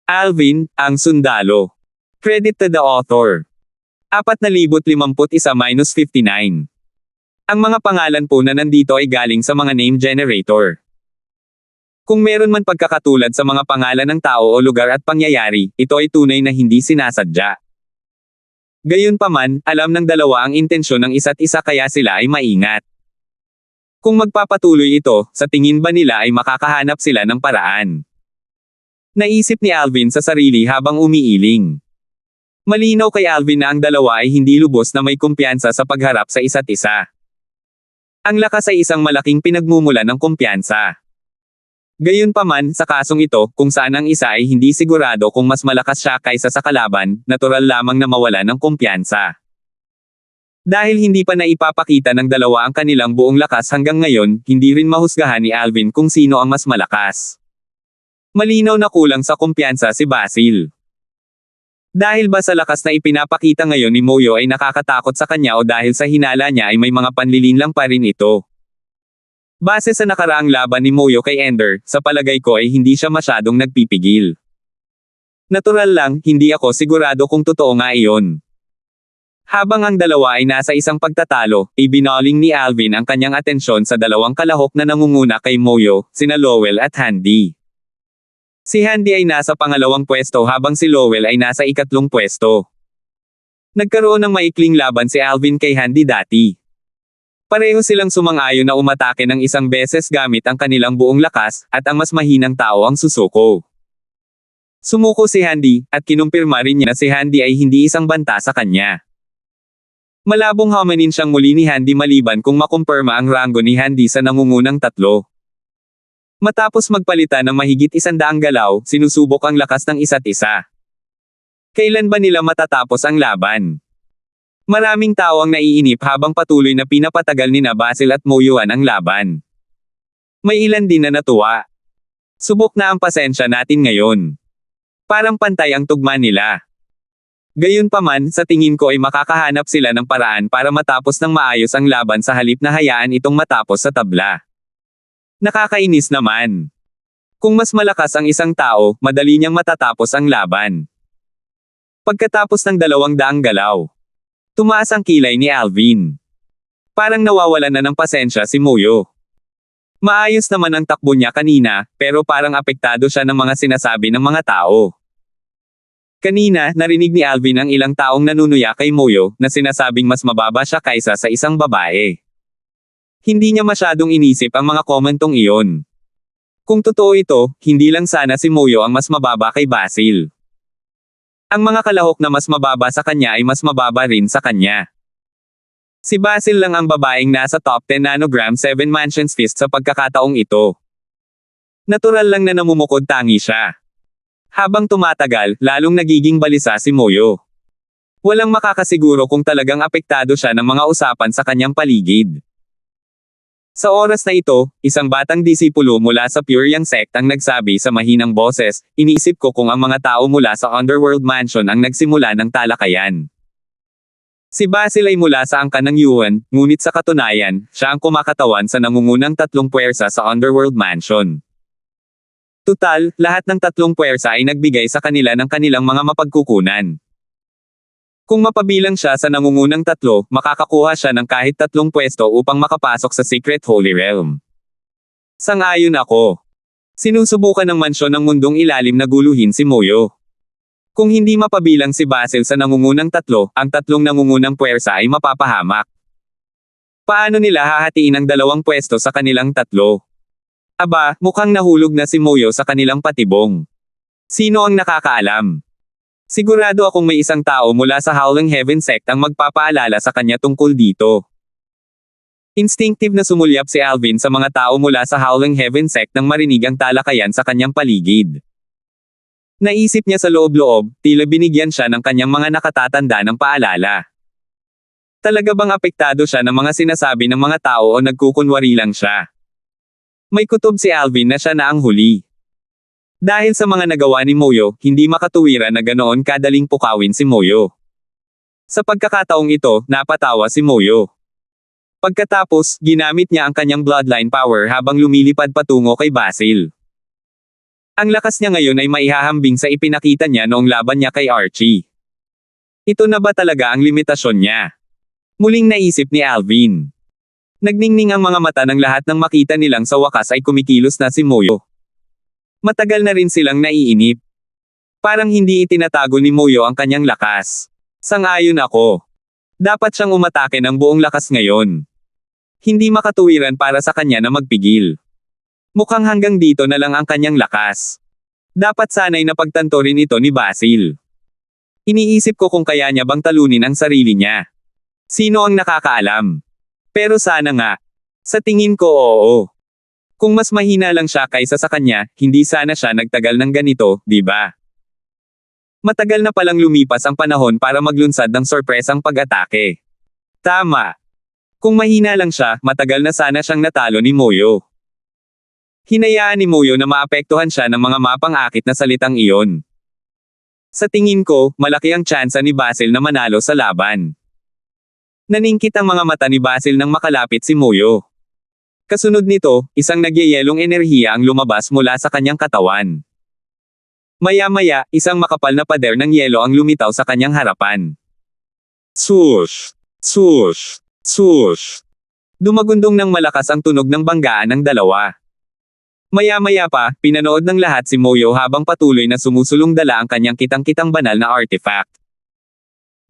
Alvin, ang sundalo. Credit to the author. 4,051-59. Ang mga pangalan po na nandito ay galing sa mga name generator. Kung meron man pagkakatulad sa mga pangalan ng tao o lugar at pangyayari, ito ay tunay na hindi sinasadya. Gayunpaman, alam ng dalawa ang intensyon ng isa't isa kaya sila ay maingat. Kung magpapatuloy ito, sa tingin ba nila ay makakahanap sila ng paraan? Naisip ni Alvin sa sarili habang umiiling. Malinaw kay Alvin na ang dalawa ay hindi lubos na may kumpiyansa sa pagharap sa isa't isa. Ang lakas ay isang malaking pinagmumulan ng kumpiyansa. Gayunpaman, sa kasong ito, kung saan ang isa ay hindi sigurado kung mas malakas siya kaysa sa kalaban, natural lamang na mawala ng kumpiyansa. Dahil hindi pa naipapakita ng dalawa ang kanilang buong lakas hanggang ngayon, hindi rin mahusgahan ni Alvin kung sino ang mas malakas. Malinaw na kulang sa kumpiyansa si Basil. Dahil ba sa lakas na ipinapakita ngayon ni Moyo ay nakakatakot sa kanya o dahil sa hinala niya ay may mga panlilinlang pa rin ito? Base sa nakaraang laban ni Moyo kay Ender, sa palagay ko ay hindi siya masyadong nagpipigil. Natural lang, hindi ako sigurado kung totoo nga iyon. Habang ang dalawa ay nasa isang pagtatalo, ibinaling ni Alvin ang kanyang atensyon sa dalawang kalahok na nangunguna kay Moyo, sina Lowell at Handy. Si Handy ay nasa pangalawang pwesto habang si Lowell ay nasa ikatlong pwesto. Nagkaroon ng maikling laban si Alvin kay Handy dati. Pareho silang sumang-ayon na umatake ng isang beses gamit ang kanilang buong lakas, at ang mas mahinang tao ang susuko. Sumuko si Handy, at kinumpirma rin niya na si Handy ay hindi isang banta sa kanya. Malabong hamanin siyang muli ni Handy maliban kung makumpirma ang ranggo ni Handy sa nangungunang tatlo. Matapos magpalitan ng mahigit 100 galaw, sinusubok ang lakas ng isa't isa. Kailan ba nila matatapos ang laban? Maraming tao ang naiinip habang patuloy na pinapatagal ni Basil at Moyuan ang laban. May ilan din na natuwa. Subok na ang pasensya natin ngayon. Parang pantay ang tugma nila. Gayunpaman, sa tingin ko ay makakahanap sila ng paraan para matapos ng maayos ang laban sa halip na hayaan itong matapos sa tabla. Nakakainis naman. Kung mas malakas ang isang tao, madali niyang matatapos ang laban. Pagkatapos ng 200 galaw, tumaas ang kilay ni Alvin. Parang nawawalan na ng pasensya si Moyo. Maayos naman ang takbo niya kanina, pero parang apektado siya ng mga sinasabi ng mga tao. Kanina, narinig ni Alvin ang ilang taong nanunuya kay Moyo, na sinasabing mas mababa siya kaysa sa isang babae. Hindi niya masyadong inisip ang mga komentong iyon. Kung totoo ito, hindi lang sana si Moyo ang mas mababa kay Basil. Ang mga kalahok na mas mababa sa kanya ay mas mababa rin sa kanya. Si Basil lang ang babaeng nasa top 10 nanogram 7 mansions fist sa pagkakataong ito. Natural lang na namumukod tangi siya. Habang tumatagal, lalong nagiging balisa si Moyo. Walang makakasiguro kung talagang apektado siya ng mga usapan sa kanyang paligid. Sa oras na ito, isang batang disipulo mula sa Pure Yang sect ang nagsabi sa mahinang boses, iniisip ko kung ang mga tao mula sa Underworld Mansion ang nagsimula ng talakayan. Si Basil ay mula sa angkan ng Yuan, ngunit sa katunayan, siya ang kumakatawan sa nangungunang 3 puwersa sa Underworld Mansion. Tutal, lahat ng 3 puwersa ay nagbigay sa kanila ng kanilang mga mapagkukunan. Kung mapabilang siya sa nangungunang 3, makakakuha siya ng kahit 3 pwesto upang makapasok sa Secret Holy Realm. Sang-ayon ako. Sinusubukan ng mansyon ng mundong ilalim na guluhin si Moyo. Kung hindi mapabilang si Basil sa nangungunang 3, ang 3 nangungunang puwersa ay mapapahamak. Paano nila hahatiin ang 2 pwesto sa kanilang 3? Aba, mukhang nahulog na si Moyo sa kanilang patibong. Sino ang nakakaalam? Sigurado akong may isang tao mula sa Howling Heaven sect ang magpapaalala sa kanya tungkol dito. Instinctive na sumulyap si Alvin sa mga tao mula sa Howling Heaven sect nang marinig ang talakayan sa kanyang paligid. Naisip niya sa loob-loob, tila binigyan siya ng kanyang mga nakatatanda ng paalala. Talaga bang apektado siya ng mga sinasabi ng mga tao o nagkukunwari lang siya? May kutob si Alvin na siya na ang huli. Dahil sa mga nagawa ni Moyo, hindi makatuwiran na ganoon kadaling pukawin si Moyo. Sa pagkakataong ito, napatawa si Moyo. Pagkatapos, ginamit niya ang kanyang bloodline power habang lumilipad patungo kay Basil. Ang lakas niya ngayon ay maihahambing sa ipinakita niya noong laban niya kay Archie. Ito na ba talaga ang limitasyon niya? Muling naisip ni Alvin. Nagningning ang mga mata ng lahat nang makita nilang sa wakas ay kumikilos na si Moyo. Matagal na rin silang naiinip. Parang hindi itinatago ni Moyo ang kanyang lakas. Sang-ayon ako. Dapat siyang umatake ng buong lakas ngayon. Hindi makatuwiran para sa kanya na magpigil. Mukhang hanggang dito na lang ang kanyang lakas. Dapat sana'y napagtanto rin ito ni Basil. Iniisip ko kung kaya niya bang talunin ang sarili niya. Sino ang nakakaalam? Pero sana nga. Sa tingin ko oo. Kung mas mahina lang siya kaysa sa kanya, hindi sana siya nagtagal ng ganito, di ba? Matagal na palang lumipas ang panahon para maglunsad ng sorpresang pag-atake. Tama. Kung mahina lang siya, matagal na sana siyang natalo ni Moyo. Hinayaan ni Moyo na maapektuhan siya ng mga mapang-akit na salitang iyon. Sa tingin ko, malaki ang tsansa ni Basil na manalo sa laban. Naningkit ang mga mata ni Basil nang makalapit si Moyo. Kasunod nito, isang nagyayelong enerhiya ang lumabas mula sa kanyang katawan. Maya-maya, isang makapal na pader ng yelo ang lumitaw sa kanyang harapan. Swoosh! Swoosh! Swoosh! Dumagundong ng malakas ang tunog ng banggaan ng dalawa. Maya-maya pa, pinanood ng lahat si Moyo habang patuloy na sumusulong dala ang kanyang kitang-kitang banal na artifact.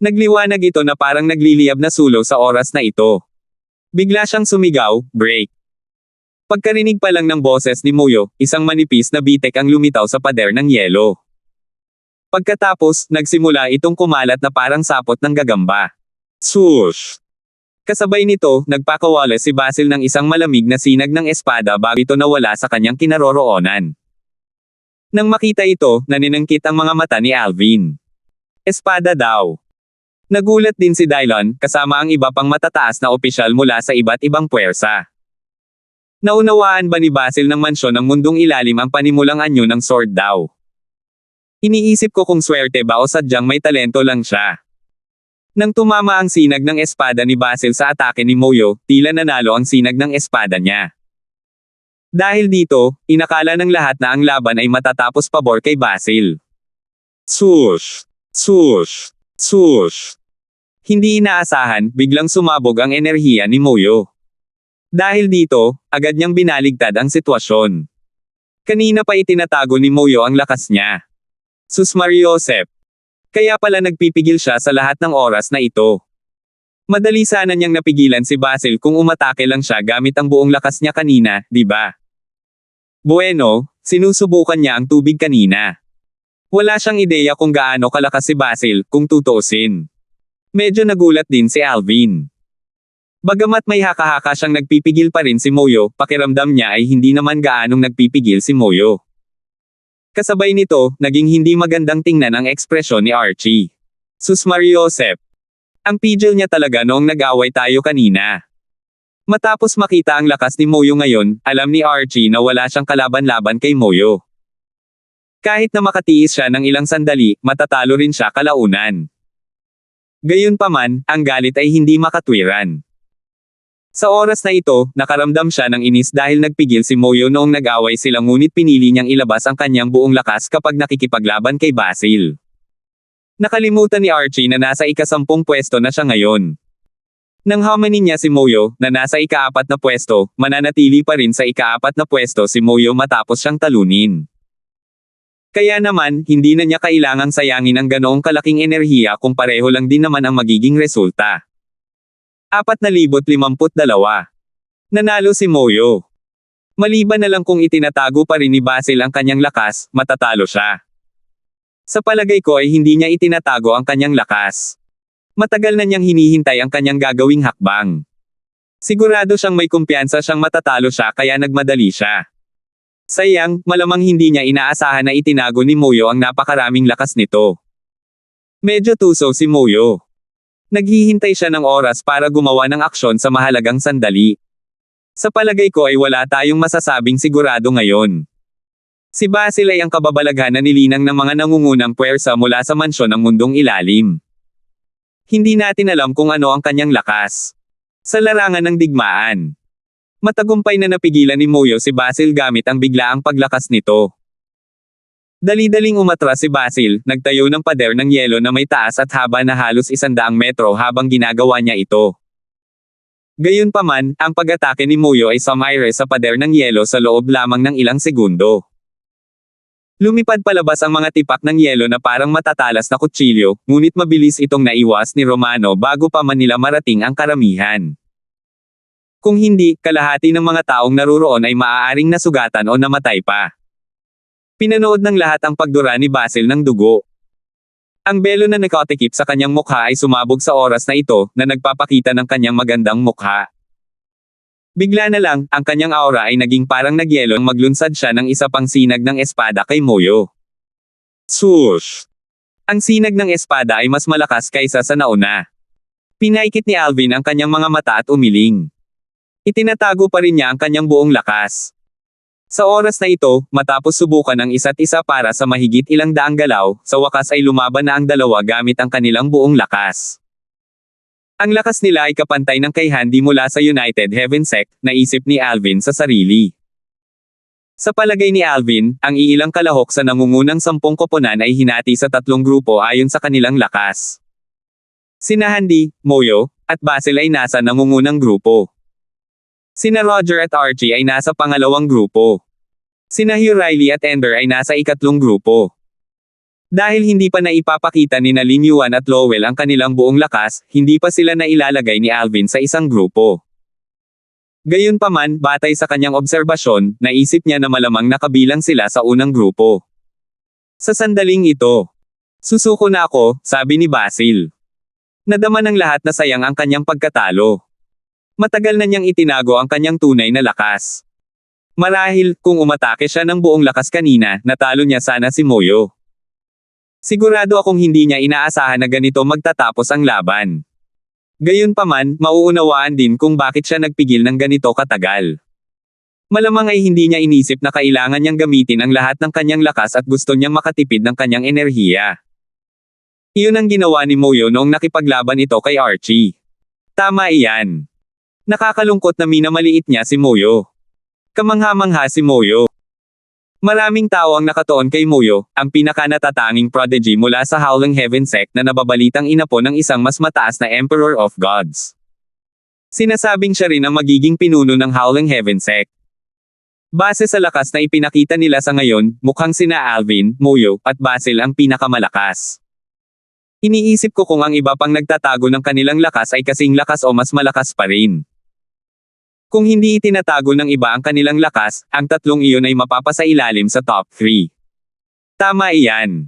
Nagliwanag ito na parang nagliliyab na sulong sa oras na ito. Bigla siyang sumigaw, break. Pagkarinig pa lang ng boses ni Moyo, isang manipis na bitek ang lumitaw sa pader ng yelo. Pagkatapos, nagsimula itong kumalat na parang sapot ng gagamba. Swoosh! Kasabay nito, nagpakawala si Basil ng isang malamig na sinag ng espada bago ito nawala sa kanyang kinaroroonan. Nang makita ito, naninangkit ang mga mata ni Alvin. Espada daw. Nagulat din si Dylon, kasama ang iba pang matataas na opisyal mula sa iba't ibang puwersa. Naunawaan ba ni Basil ng mansyon ng mundong ilalim ang panimulang anyo ng sword daw? Iniisip ko kung swerte ba o sadyang may talento lang siya. Nang tumama ang sinag ng espada ni Basil sa atake ni Moyo, tila nanalo ang sinag ng espada niya. Dahil dito, inakala ng lahat na ang laban ay matatapos pabor kay Basil. Swoosh! Swoosh! Swoosh! Hindi inaasahan, biglang sumabog ang enerhiya ni Moyo. Dahil dito, agad niyang binaligtad ang sitwasyon. Kanina pa itinatago ni Moyo ang lakas niya. Sus Mariosep. Kaya pala nagpipigil siya sa lahat ng oras na ito. Madali sana niyang napigilan si Basil kung umatake lang siya gamit ang buong lakas niya kanina, di ba? Bueno, sinusubukan niya ang tubig kanina. Wala siyang ideya kung gaano kalakas si Basil, kung tutuusin. Medyo nagulat din si Alvin. Bagamat may haka-haka siyang nagpipigil pa rin si Moyo, pakiramdam niya ay hindi naman gaanong nagpipigil si Moyo. Kasabay nito, naging hindi magandang tingnan ang ekspresyon ni Archie. Sus Mariosep. Ang pigil niya talaga noong nag-away tayo kanina. Matapos makita ang lakas ni Moyo ngayon, alam ni Archie na wala siyang kalaban-laban kay Moyo. Kahit na makatiis siya ng ilang sandali, matatalo rin siya kalaunan. Gayunpaman, ang galit ay hindi makatwiran. Sa oras na ito, nakaramdam siya ng inis dahil nagpigil si Moyo noong nag-away sila ngunit pinili niyang ilabas ang kanyang buong lakas kapag nakikipaglaban kay Basil. Nakalimutan ni Archie na nasa ika-10 pwesto na siya ngayon. Nang hamanin niya si Moyo, na nasa ika-4 na pwesto, mananatili pa rin sa ika-4 na pwesto si Moyo matapos siyang talunin. Kaya naman, hindi na niya kailangang sayangin ang ganoong kalaking enerhiya kung pareho lang din naman ang magiging resulta. 4,052. Nanalo si Moyo. Maliban na lang kung itinatago pa rin ni Basil ang kanyang lakas, matatalo siya. Sa palagay ko ay hindi niya itinatago ang kanyang lakas. Matagal na niyang hinihintay ang kanyang gagawing hakbang. Sigurado siyang may kumpiyansa siyang matatalo siya kaya nagmadali siya. Sayang, malamang hindi niya inaasahan na itinago ni Moyo ang napakaraming lakas nito. Medyo tuso si Moyo. Naghihintay siya ng oras para gumawa ng aksyon sa mahalagang sandali. Sa palagay ko ay wala tayong masasabing sigurado ngayon. Si Basil ay ang kababalaghan na nilinang ng mga nangungunang puwersa mula sa mansyon ng mundong ilalim. Hindi natin alam kung ano ang kanyang lakas. Sa larangan ng digmaan. Matagumpay na napigilan ni Moyo si Basil gamit ang biglaang paglakas nito. Dali-daling umatras si Basil, nagtayo ng pader ng yelo na may taas at haba na halos 100 metro habang ginagawa niya ito. Gayunpaman, ang pag-atake ni Moyo ay sumaire sa pader ng yelo sa loob lamang ng ilang segundo. Lumipad palabas ang mga tipak ng yelo na parang matatalas na kutsilyo, ngunit mabilis itong naiwas ni Romano bago pa man nila marating ang karamihan. Kung hindi, kalahati ng mga taong naruroon ay maaaring nasugatan o namatay pa. Pinanood ng lahat ang pagdura ni Basil ng dugo. Ang belo na nakatikip sa kanyang mukha ay sumabog sa oras na ito, na nagpapakita ng kanyang magandang mukha. Bigla na lang, ang kanyang aura ay naging parang nagyelo nang maglunsad siya ng isa pang sinag ng espada kay Moyo. Swoosh! Ang sinag ng espada ay mas malakas kaysa sa nauna. Pinaikit ni Alvin ang kanyang mga mata at umiling. Itinatago pa rin niya ang kanyang buong lakas. Sa oras na ito, matapos subukan ang isa't isa para sa mahigit ilang daang galaw, sa wakas ay lumaban na ang dalawa gamit ang kanilang buong lakas. Ang lakas nila ay kapantay ng kay Handy mula sa United Heaven Sect, naisip ni Alvin sa sarili. Sa palagay ni Alvin, ang iilang kalahok sa nangungunang 10 koponan ay hinati sa 3 grupo ayon sa kanilang lakas. Sina Handy, Moyo, at Basil ay nasa nangungunang grupo. Sina Roger at Archie ay nasa pangalawang grupo. Sina Hugh Riley at Ender ay nasa ikatlong grupo. Dahil hindi pa naipapakita ni Lin Yuan at Lowell ang kanilang buong lakas, hindi pa sila nailalagay ni Alvin sa isang grupo. Gayunpaman, batay sa kanyang obserbasyon, naisip niya na malamang nakabilang sila sa unang grupo. Sa sandaling ito, susuko na ako, sabi ni Basil. Nadama ng lahat na sayang ang kanyang pagkatalo. Matagal na niyang itinago ang kanyang tunay na lakas. Marahil, kung umatake siya ng buong lakas kanina, natalo niya sana si Moyo. Sigurado akong hindi niya inaasahan na ganito magtatapos ang laban. Gayunpaman, mauunawaan din kung bakit siya nagpigil ng ganito katagal. Malamang ay hindi niya inisip na kailangan niyang gamitin ang lahat ng kanyang lakas at gusto niyang makatipid ng kanyang enerhiya. Iyon ang ginawa ni Moyo noong nakipaglaban ito kay Archie. Tama iyan. Nakakalungkot na minamaliit niya si Moyo. Kamangha-mangha si Moyo. Maraming tao ang nakatuon kay Moyo, ang pinakanatatanging prodigy mula sa Howling Heaven Sect na nababalitang inapo ng isang mas mataas na Emperor of Gods. Sinasabing siya rin ang magiging pinuno ng Howling Heaven Sect. Base sa lakas na ipinakita nila sa ngayon, mukhang sina Alvin, Moyo, at Basil ang pinakamalakas. Iniisip ko kung ang iba pang nagtatago ng kanilang lakas ay kasing lakas o mas malakas pa rin. Kung hindi itinatago ng iba ang kanilang lakas, ang tatlong iyon ay mapapasailalim sa top 3. Tama iyan.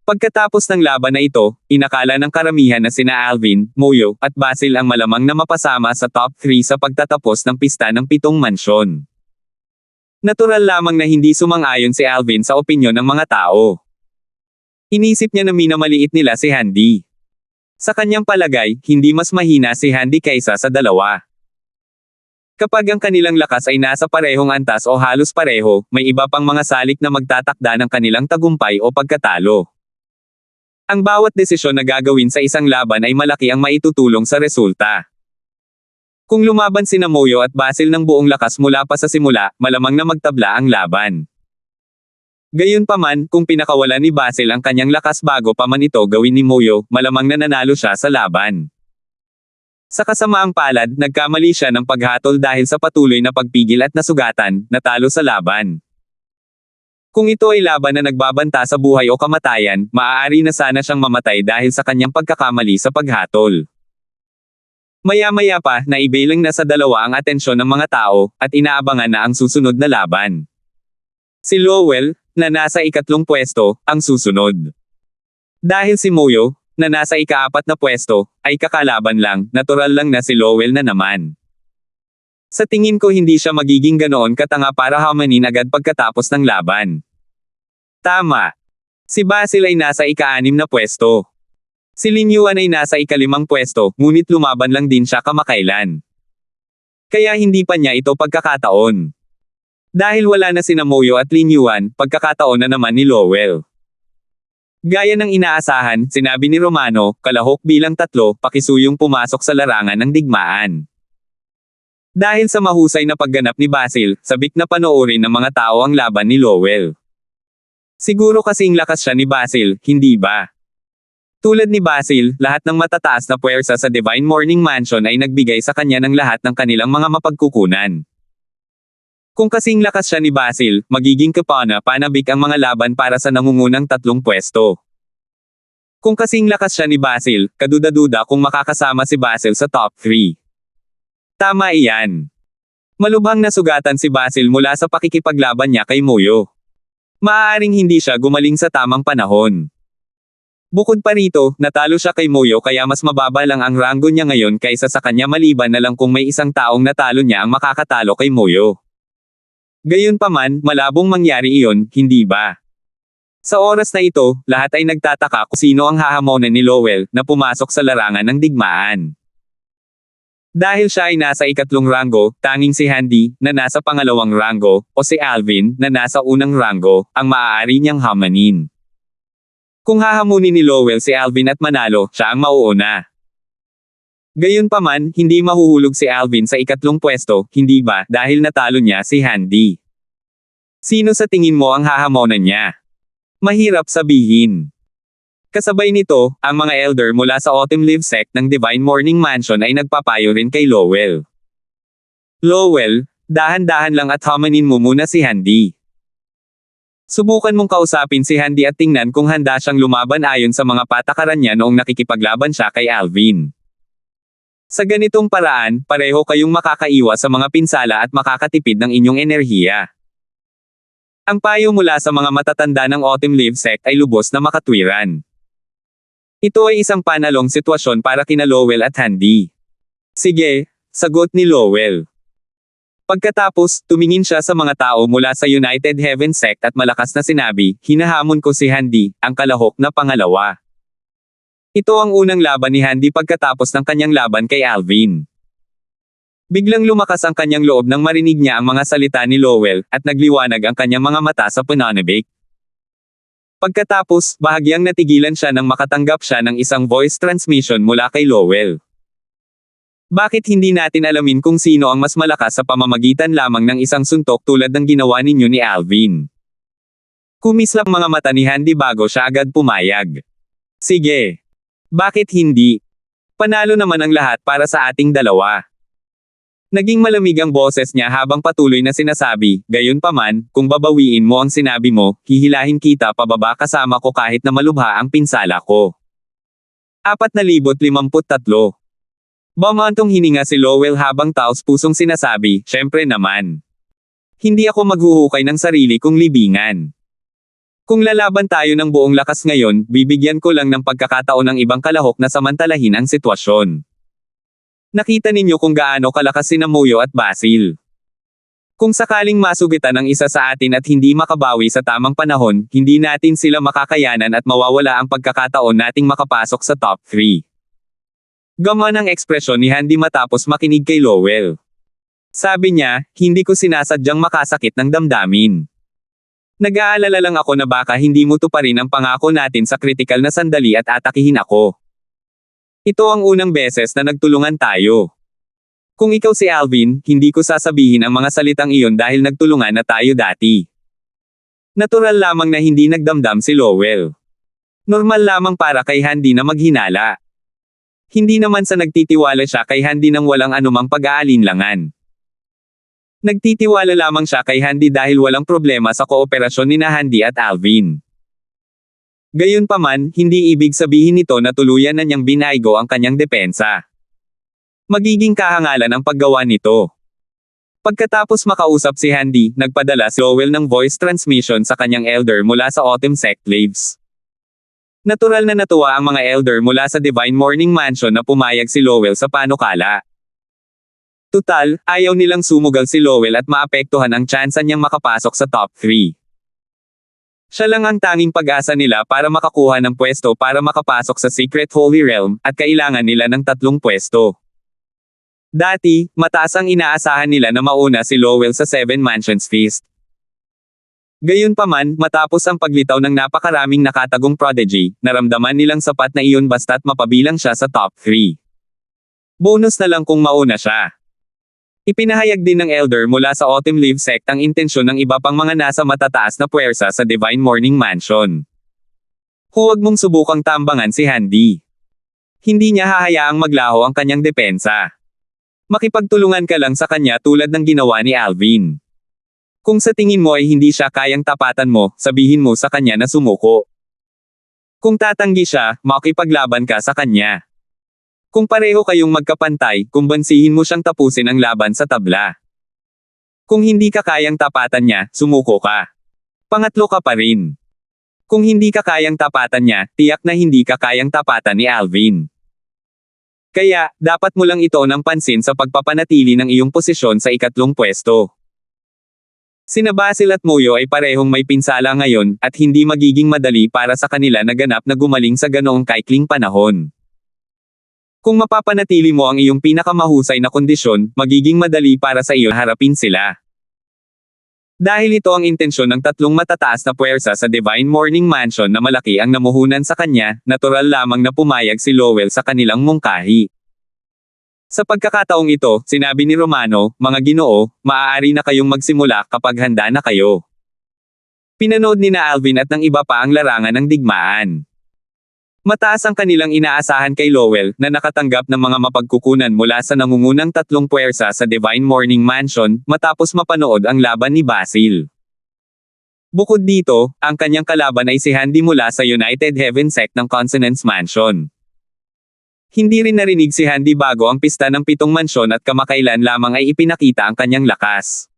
Pagkatapos ng laban na ito, inakala ng karamihan na sina Alvin, Moyo, at Basil ang malamang na mapasama sa top 3 sa pagtatapos ng pista ng 7 mansyon. Natural lamang na hindi sumang-ayon si Alvin sa opinyon ng mga tao. Inisip niya na minamaliit nila si Handy. Sa kanyang palagay, hindi mas mahina si Handy kaysa sa dalawa. Kapag ang kanilang lakas ay nasa parehong antas o halos pareho, may iba pang mga salik na magtatakda ng kanilang tagumpay o pagkatalo. Ang bawat desisyon na gagawin sa isang laban ay malaki ang maitutulong sa resulta. Kung lumaban sina Moyo at Basil ng buong lakas mula pa sa simula, malamang na magtabla ang laban. Gayunpaman, kung pinakawalan ni Basil ang kanyang lakas bago pa man ito gawin ni Moyo, malamang na nanalo siya sa laban. Sa kasamaang palad, nagkamali siya ng paghatol dahil sa patuloy na pagpigil at nasugatan, natalo sa laban. Kung ito ay laban na nagbabanta sa buhay o kamatayan, maaari na sana siyang mamatay dahil sa kanyang pagkakamali sa paghatol. Maya-maya pa, naibilang na sa dalawa ang atensyon ng mga tao, at inaabangan na ang susunod na laban. Si Lowell, na nasa ikatlong pwesto, ang susunod. Dahil si Moyo, na nasa ika-4 na pwesto, ay kakalaban lang, natural lang na si Lowell na naman. Sa tingin ko hindi siya magiging ganoon katanga para hamanin agad pagkatapos ng laban. Tama. Si Basil ay nasa ika-6 na pwesto. Si Lin Yuan ay nasa ika-5 pwesto, ngunit lumaban lang din siya kamakailan. Kaya hindi pa niya ito pagkakataon. Dahil wala na sina Moyo at Lin Yuan, pagkakataon na naman ni Lowell. Gaya ng inaasahan, sinabi ni Romano, kalahok bilang 3, pakisuyong pumasok sa larangan ng digmaan. Dahil sa mahusay na pagganap ni Basil, sabik na panoorin ng mga tao ang laban ni Lowell. Siguro kasing lakas siya ni Basil, hindi ba? Tulad ni Basil, lahat ng matataas na puwersa sa Divine Morning Mansion ay nagbigay sa kanya ng lahat ng kanilang mga mapagkukunan. Kung kasing lakas siya ni Basil, magiging kapana-panabik ang mga laban para sa nangungunang 3 pwesto. Kung kasing lakas siya ni Basil, kaduda-duda kung makakasama si Basil sa top 3. Tama iyan. Malubhang nasugatan si Basil mula sa pakikipaglaban niya kay Moyo. Maaaring hindi siya gumaling sa tamang panahon. Bukod pa rito, natalo siya kay Moyo kaya mas mababa lang ang ranggo niya ngayon kaysa sa kanya maliban na lang kung may isang taong natalo niya ang makakatalo kay Moyo. Gayunpaman, malabong mangyari iyon, hindi ba? Sa oras na ito, lahat ay nagtataka kung sino ang hahamonan ni Lowell na pumasok sa larangan ng digmaan. Dahil siya ay nasa 3 ranggo, tanging si Handy, na nasa 2 ranggo, o si Alvin, na nasa 1 ranggo, ang maaari niyang hamanin. Kung hahamunin ni Lowell si Alvin at manalo, siya ang mauuna. Gayunpaman, hindi mahuhulog si Alvin sa 3 pwesto, hindi ba, dahil natalo niya si Handy. Sino sa tingin mo ang hahamonan niya? Mahirap sabihin. Kasabay nito, ang mga elder mula sa Autumn Leaf Sect ng Divine Morning Mansion ay nagpapayo rin kay Lowell. Lowell, dahan-dahan lang at hamanin mo muna si Handy. Subukan mong kausapin si Handy at tingnan kung handa siyang lumaban ayon sa mga patakaran niya noong nakikipaglaban siya kay Alvin. Sa ganitong paraan, pareho kayong makakaiwas sa mga pinsala at makakatipid ng inyong enerhiya. Ang payo mula sa mga matatanda ng Autumn Leaf Sect ay lubos na makatwiran. Ito ay isang panalong sitwasyon para kina Lowell at Handy. Sige, sagot ni Lowell. Pagkatapos, tumingin siya sa mga tao mula sa United Heaven Sect at malakas na sinabi, hinahamon ko si Handy, ang kalahok na pangalawa. Ito ang unang laban ni Handy pagkatapos ng kanyang laban kay Alvin. Biglang lumakas ang kanyang loob nang marinig niya ang mga salita ni Lowell, at nagliwanag ang kanyang mga mata sa pananabik. Pagkatapos, bahagyang natigilan siya nang makatanggap siya ng isang voice transmission mula kay Lowell. Bakit hindi natin alamin kung sino ang mas malakas sa pamamagitan lamang ng isang suntok tulad ng ginawa ninyo ni Alvin? Kumislap mga mata ni Handy bago siya agad pumayag. Sige. Bakit hindi? Panalo naman ang lahat para sa ating dalawa. Naging malamig ang boses niya habang patuloy na sinasabi, gayunpaman, kung babawiin mo ang sinabi mo, hihilahin kita pababa kasama ko kahit na malubha ang pinsala ko. 4,053. Bumantong hininga si Lowell habang taos-pusong sinasabi, syempre naman. Hindi ako maghuhukay ng sarili kong libingan. Kung lalaban tayo ng buong lakas ngayon, bibigyan ko lang ng pagkakataon ng ibang kalahok na samantalahin ang sitwasyon. Nakita ninyo kung gaano kalakas sina Moyo at Basil. Kung sakaling masugitan ang isa sa atin at hindi makabawi sa tamang panahon, hindi natin sila makakayanan at mawawala ang pagkakataon nating makapasok sa top 3. Gaman ang ekspresyon ni Handy matapos makinig kay Lowell. Sabi niya, hindi ko sinasadyang makasakit ng damdamin. Nag-aalala lang ako na baka hindi mo tuparin ang pangako natin sa kritikal na sandali at atakihin ako. Ito ang unang beses na nagtulungan tayo. Kung ikaw si Alvin, hindi ko sasabihin ang mga salitang iyon dahil nagtulungan na tayo dati. Natural lamang na hindi nagdamdam si Lowell. Normal lamang para kay Handy na maghinala. Hindi naman sa nagtitiwala siya kay Handy nang walang anumang pag-aalinlangan. Nagtitiwala lamang siya kay Handy dahil walang problema sa kooperasyon ni Handy at Alvin. Gayunpaman, hindi ibig sabihin nito na tuluyan na niyang binaygo ang kanyang depensa. Magiging kahangalan ang paggawa nito. Pagkatapos makausap si Handy, nagpadala si Lowell ng voice transmission sa kanyang elder mula sa Autumn Sect Leaves. Natural na natuwa ang mga elder mula sa Divine Morning Mansion na pumayag si Lowell sa panukala. Tutal, ayaw nilang sumugal si Lowell at maapektuhan ang tsansa niyang makapasok sa top 3. Siya lang ang tanging pag-asa nila para makakuha ng pwesto para makapasok sa Secret Holy Realm, at kailangan nila ng 3 pwesto. Dati, mataas ang inaasahan nila na mauna si Lowell sa 7 Mansions Feast. Gayunpaman, matapos ang paglitaw ng napakaraming nakatagong prodigy, naramdaman nilang sapat na iyon basta't mapabilang siya sa top 3. Bonus na lang kung mauna siya. Ipinahayag din ng elder mula sa Autumn Leaf Sect ang intensyon ng iba pang mga nasa matataas na puwersa sa Divine Morning Mansion. Huwag mong subukang tambangan si Handy. Hindi niya hahayaang maglaho ang kanyang depensa. Makipagtulungan ka lang sa kanya tulad ng ginawa ni Alvin. Kung sa tingin mo ay hindi siya kayang tapatan mo, sabihin mo sa kanya na sumuko. Kung tatanggi siya, makipaglaban ka sa kanya. Kung pareho kayong magkapantay, kumbansihin mo siyang tapusin ang laban sa tabla. Kung hindi ka kayang tapatan niya, sumuko ka. Pangatlo ka pa rin. Kung hindi ka kayang tapatan niya, tiyak na hindi ka kayang tapatan ni Alvin. Kaya, dapat mo lang ito ng pansin sa pagpapanatili ng iyong posisyon sa ikatlong pwesto. Sina Basil at Moyo ay parehong may pinsala ngayon, at hindi magiging madali para sa kanila na ganap na gumaling sa ganoong kaikling panahon. Kung mapapanatili mo ang iyong pinakamahusay na kondisyon, magiging madali para sa iyo harapin sila. Dahil ito ang intensyon ng tatlong matataas na puwersa sa Divine Morning Mansion na malaki ang namuhunan sa kanya, natural lamang na pumayag si Lowell sa kanilang mungkahi. Sa pagkakataong ito, sinabi ni Romano, mga ginoo, maaari na kayong magsimula kapag handa na kayo. Pinanood ni na Alvin at ng iba pa ang larangan ng digmaan. Mataas ang kanilang inaasahan kay Lowell na nakatanggap ng mga mapagkukunan mula sa nangungunang tatlong puwersa sa Divine Morning Mansion matapos mapanood ang laban ni Basil. Bukod dito, ang kanyang kalaban ay si Handy mula sa United Heaven Sect ng Consonance Mansion. Hindi rin narinig si Handy bago ang pista ng 7 mansyon at kamakailan lamang ay ipinakita ang kanyang lakas.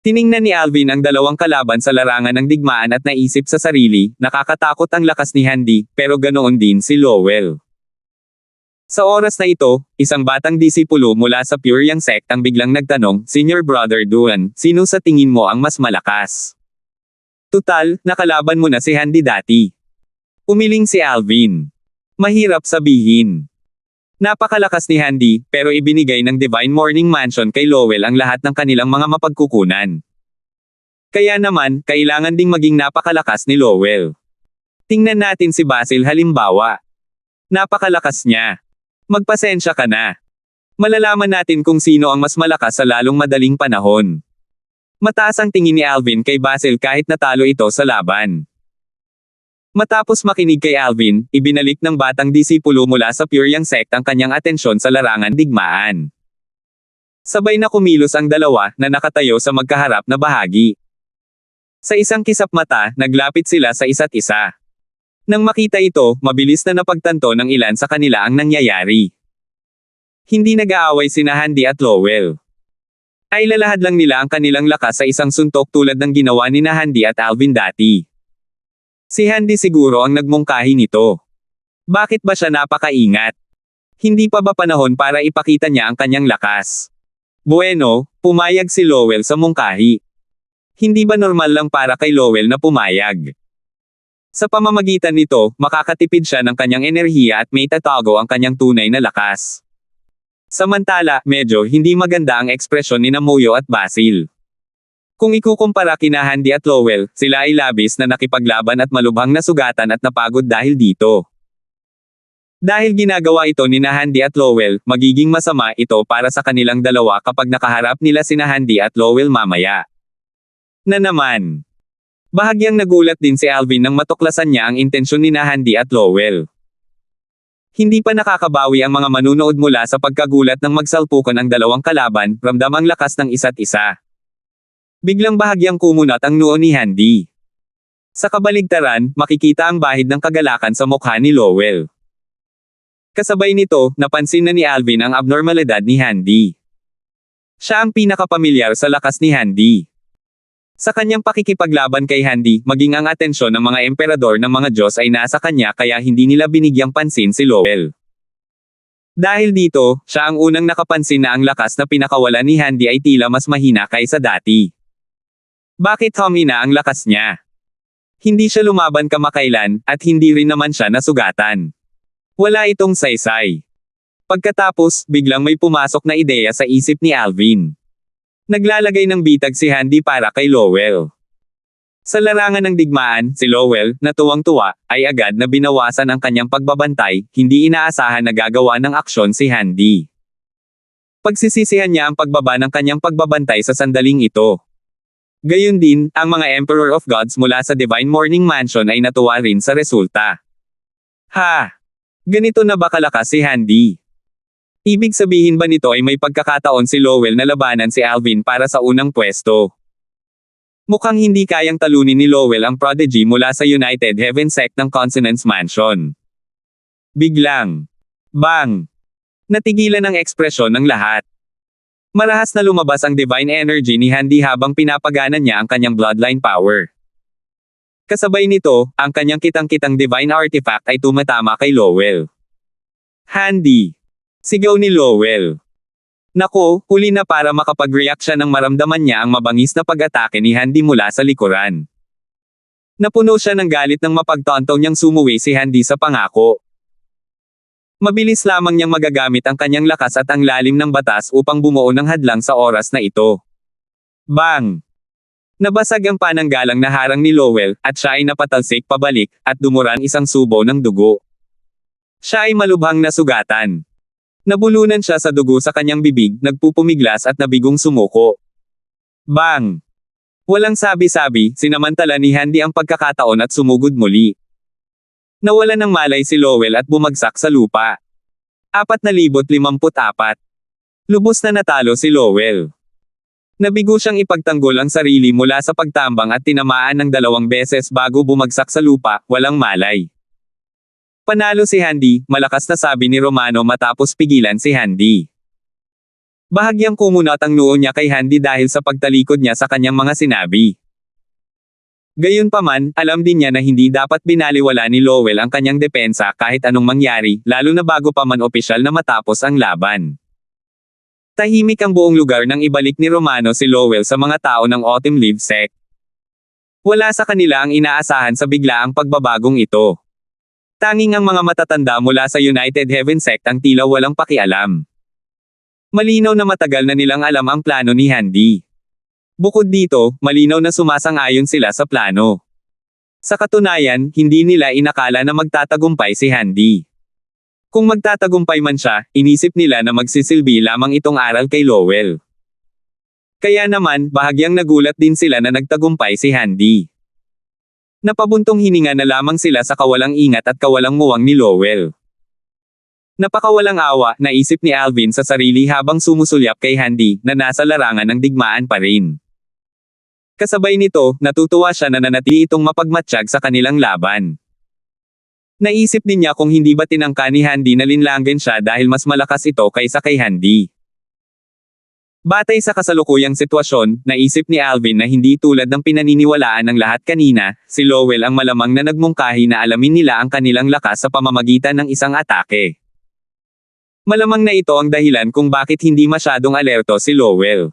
Tiningnan ni Alvin ang dalawang kalaban sa larangan ng digmaan at naisip sa sarili, nakakatakot ang lakas ni Handy, pero ganoon din si Lowell. Sa oras na ito, isang batang disipulo mula sa Pure Yang Sect ang biglang nagtanong, Senior Brother Duan, sino sa tingin mo ang mas malakas? Tutal, nakalaban mo na si Handy dati. Umiling si Alvin. Mahirap sabihin. Napakalakas ni Handy, pero ibinigay ng Divine Morning Mansion kay Lowell ang lahat ng kanilang mga mapagkukunan. Kaya naman, kailangan ding maging napakalakas ni Lowell. Tingnan natin si Basil halimbawa. Napakalakas niya. Magpasensya ka na. Malalaman natin kung sino ang mas malakas sa lalong madaling panahon. Mataas ang tingin ni Alvin kay Basil kahit natalo ito sa laban. Matapos makinig kay Alvin, ibinalik ng batang disipulo mula sa Pure Yang Sect ang kanyang atensyon sa larangan digmaan. Sabay na kumilos ang dalawa na nakatayo sa magkaharap na bahagi. Sa isang kisap mata, naglapit sila sa isa't isa. Nang makita ito, mabilis na napagtanto ng ilan sa kanila ang nangyayari. Hindi nag-aaway sina Handy at Lowell. Ay lalahad lang nila ang kanilang lakas sa isang suntok tulad ng ginawa ni na Handy at Alvin dati. Si Handy siguro ang nagmungkahi nito. Bakit ba siya napakaingat? Hindi pa ba panahon para ipakita niya ang kanyang lakas? Bueno, pumayag si Lowell sa mungkahi. Hindi ba normal lang para kay Lowell na pumayag? Sa pamamagitan nito, makakatipid siya ng kanyang enerhiya at may tatago ang kanyang tunay na lakas. Samantala, medyo hindi maganda ang ekspresyon ni Moyo at Basil. Kung ikukumpara kina Handy at Lowell, sila ay labis na nakipaglaban at malubhang nasugatan at napagod dahil dito. Dahil ginagawa ito ni Handy at Lowell, magiging masama ito para sa kanilang dalawa kapag nakaharap nila sina Handy at Lowell mamaya. Na naman. Bahagyang nagulat din si Alvin nang matuklasan niya ang intensyon ni Handy at Lowell. Hindi pa nakakabawi ang mga manunood mula sa pagkagulat ng magsalpukan ang dalawang kalaban, ramdam ang lakas ng isa't isa. Biglang bahagyang kumunat ang noo ni Handy. Sa kabaligtaran, makikita ang bahid ng kagalakan sa mukha ni Lowell. Kasabay nito, napansin na ni Alvin ang abnormalidad ni Handy. Siya ang pinakapamilyar sa lakas ni Handy. Sa kanyang pakikipaglaban kay Handy, maging ang atensyon ng mga emperador ng mga Diyos ay nasa kanya kaya hindi nila binigyang pansin si Lowell. Dahil dito, siya ang unang nakapansin na ang lakas na pinakawalan ni Handy ay tila mas mahina kaysa dati. Bakit humina ang lakas niya? Hindi siya lumaban kamakailan, at hindi rin naman siya nasugatan. Wala itong saysay. Pagkatapos, biglang may pumasok na ideya sa isip ni Alvin. Naglalagay ng bitag si Handy para kay Lowell. Sa larangan ng digmaan, si Lowell, na tuwang-tuwa, ay agad na binawasan ang kanyang pagbabantay, hindi inaasahan na gagawa ng aksyon si Handy. Pagsisisihan niya ang pagbaba ng kanyang pagbabantay sa sandaling ito. Gayun din, ang mga Emperor of Gods mula sa Divine Morning Mansion ay natuwa rin sa resulta. Ha! Ganito na ba kalakas si Handy? Ibig sabihin ba nito ay may pagkakataon si Lowell na labanan si Alvin para sa unang pwesto? Mukhang hindi kayang talunin ni Lowell ang prodigy mula sa United Heaven Sect ng Consonance Mansion. Biglang. Bang! Natigilan ang ekspresyon ng lahat. Marahas na lumabas ang divine energy ni Handy habang pinapagana niya ang kanyang bloodline power. Kasabay nito, ang kanyang kitang-kitang divine artifact ay tumatama kay Lowell. Handy! Sigaw ni Lowell. Nako, huli na para makapag-react siya nang maramdaman niya ang mabangis na pag-atake ni Handy mula sa likuran. Napuno siya ng galit nang mapagtanto niyang sumuwi si Handy sa pangako. Mabilis lamang niyang magagamit ang kanyang lakas at ang lalim ng batas upang bumuo ng hadlang sa oras na ito. Bang! Nabasag ang pananggalang na harang ni Lowell, at siya ay napatalsik pabalik, at dumuran isang subo ng dugo. Siya ay malubhang nasugatan. Nabulunan siya sa dugo sa kanyang bibig, nagpupumiglas at nabigong sumuko. Bang! Walang sabi-sabi, sinamantala ni Handy ang pagkakataon at sumugod muli. Nawalan ng malay si Lowell at bumagsak sa lupa. 4,054. Lubos na natalo si Lowell. Nabigo siyang ipagtanggol ang sarili mula sa pagtambang at tinamaan ng 2 beses bago bumagsak sa lupa, walang malay. Panalo si Handy, malakas na sabi ni Romano matapos pigilan si Handy. Bahagyang kumunat ang noo niya kay Handy dahil sa pagtalikod niya sa kanyang mga sinabi. Gayunpaman, alam din niya na hindi dapat binaliwala ni Lowell ang kanyang depensa kahit anong mangyari, lalo na bago pa man opisyal na matapos ang laban. Tahimik ang buong lugar nang ibalik ni Romano si Lowell sa mga tao ng Autumn Leaf Sect. Wala sa kanila ang inaasahan sa biglaang pagbabagong ito. Tanging ang mga matatanda mula sa United Heaven Sect ang tila walang pakialam. Malinaw na matagal na nilang alam ang plano ni Handy. Bukod dito, malinaw na sumasang-ayon sila sa plano. Sa katunayan, hindi nila inakala na magtatagumpay si Handy. Kung magtatagumpay man siya, inisip nila na magsisilbi lamang itong aral kay Lowell. Kaya naman, bahagyang nagulat din sila na nagtagumpay si Handy. Napabuntong hininga na lamang sila sa kawalang ingat at kawalang muwang ni Lowell. Napakawalang awa, naisip ni Alvin sa sarili habang sumusulyap kay Handy, na nasa larangan ng digmaan pa rin. Kasabay nito, natutuwa siya na nanatili itong mapagmatsyag sa kanilang laban. Naisip din niya kung hindi ba tinangka ni Handy na linlangin siya dahil mas malakas ito kaysa kay Handy. Batay sa kasalukuyang sitwasyon, naisip ni Alvin na hindi tulad ng pinaniniwalaan ng lahat kanina, si Lowell ang malamang na nagmungkahi na alamin nila ang kanilang lakas sa pamamagitan ng isang atake. Malamang na ito ang dahilan kung bakit hindi masyadong alerto si Lowell.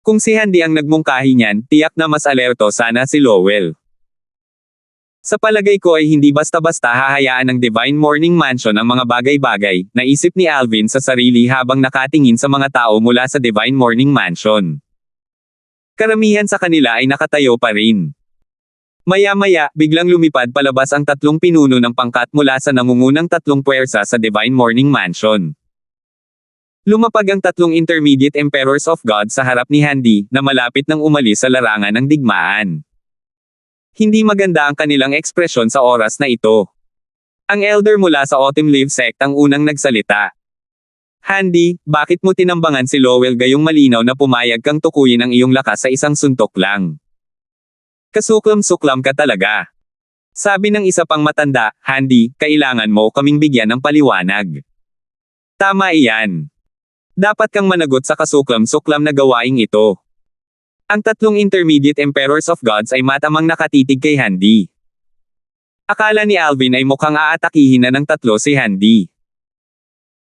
Kung si Handy ang nagmungkahi niyan, tiyak na mas alerto sana si Lowell. Sa palagay ko ay hindi basta-basta hahayaan ng Divine Morning Mansion ang mga bagay-bagay, naisip ni Alvin sa sarili habang nakatingin sa mga tao mula sa Divine Morning Mansion. Karamihan sa kanila ay nakatayo pa rin. Maya-maya, biglang lumipad palabas ang 3 pinuno ng pangkat mula sa nangungunang 3 puwersa sa Divine Morning Mansion. Lumapag ang 3 intermediate Emperors of God sa harap ni Handy, na malapit nang umalis sa larangan ng digmaan. Hindi maganda ang kanilang ekspresyon sa oras na ito. Ang elder mula sa Autumn Leaf Sect ang unang nagsalita. Handy, bakit mo tinambangan si Lowell gayong malinaw na pumayag kang tukuyin ang iyong lakas sa isang suntok lang? Kasuklam-suklam ka talaga. Sabi ng isa pang matanda, Handy, kailangan mo kaming bigyan ng paliwanag. Tama iyan. Dapat kang managot sa kasuklam-suklam na gawaing ito. Ang 3 intermediate Emperors of Gods ay matamang nakatitig kay Handy. Akala ni Alvin ay mukhang aatakihin na ng 3 si Handy.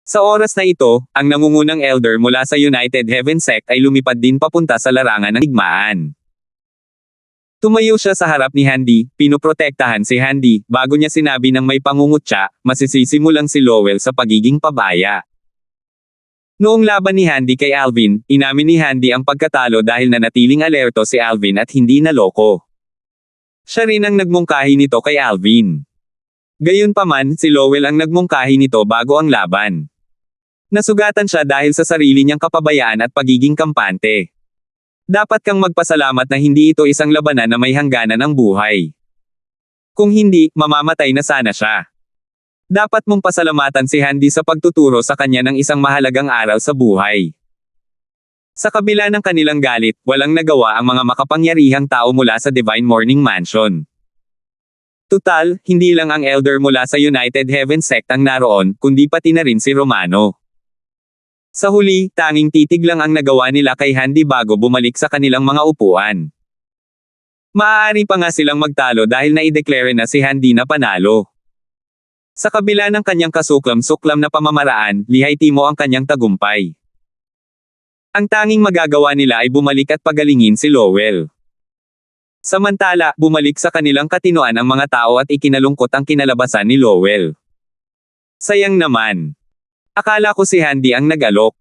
Sa oras na ito, ang nangungunang elder mula sa United Heaven Sect ay lumipad din papunta sa larangan ng digmaan. Tumayo siya sa harap ni Handy, pinoprotektahan si Handy, bago niya sinabi ng may pangungutya, masisisi mo lang si Lowell sa pagiging pabaya. Noong laban ni Handy kay Alvin, inamin ni Handy ang pagkatalo dahil nanatiling alerto si Alvin at hindi naloko. Siya rin ang nagmungkahi nito kay Alvin. Gayunpaman, si Lowell ang nagmungkahi nito bago ang laban. Nasugatan siya dahil sa sarili niyang kapabayaan at pagiging kampante. Dapat kang magpasalamat na hindi ito isang labanan na may hangganan ang buhay. Kung hindi, mamamatay na sana siya. Dapat mong pasalamatan si Handy sa pagtuturo sa kanya ng isang mahalagang aral sa buhay. Sa kabila ng kanilang galit, walang nagawa ang mga makapangyarihang tao mula sa Divine Morning Mansion. Tutal, hindi lang ang elder mula sa United Heaven Sect ang naroon, kundi pati na rin si Romano. Sa huli, tanging titig lang ang nagawa nila kay Handy bago bumalik sa kanilang mga upuan. Maaari pa nga silang magtalo dahil naideklara na si Handy na panalo. Sa kabila ng kanyang kasuklam-suklam na pamamaraan, lihitimo ang kanyang tagumpay. Ang tanging magagawa nila ay bumalik at pagalingin si Lowell. Samantala, bumalik sa kanilang katinoan ang mga tao at ikinalungkot ang kinalabasan ni Lowell. Sayang naman. Akala ko si Handy ang nag-alok.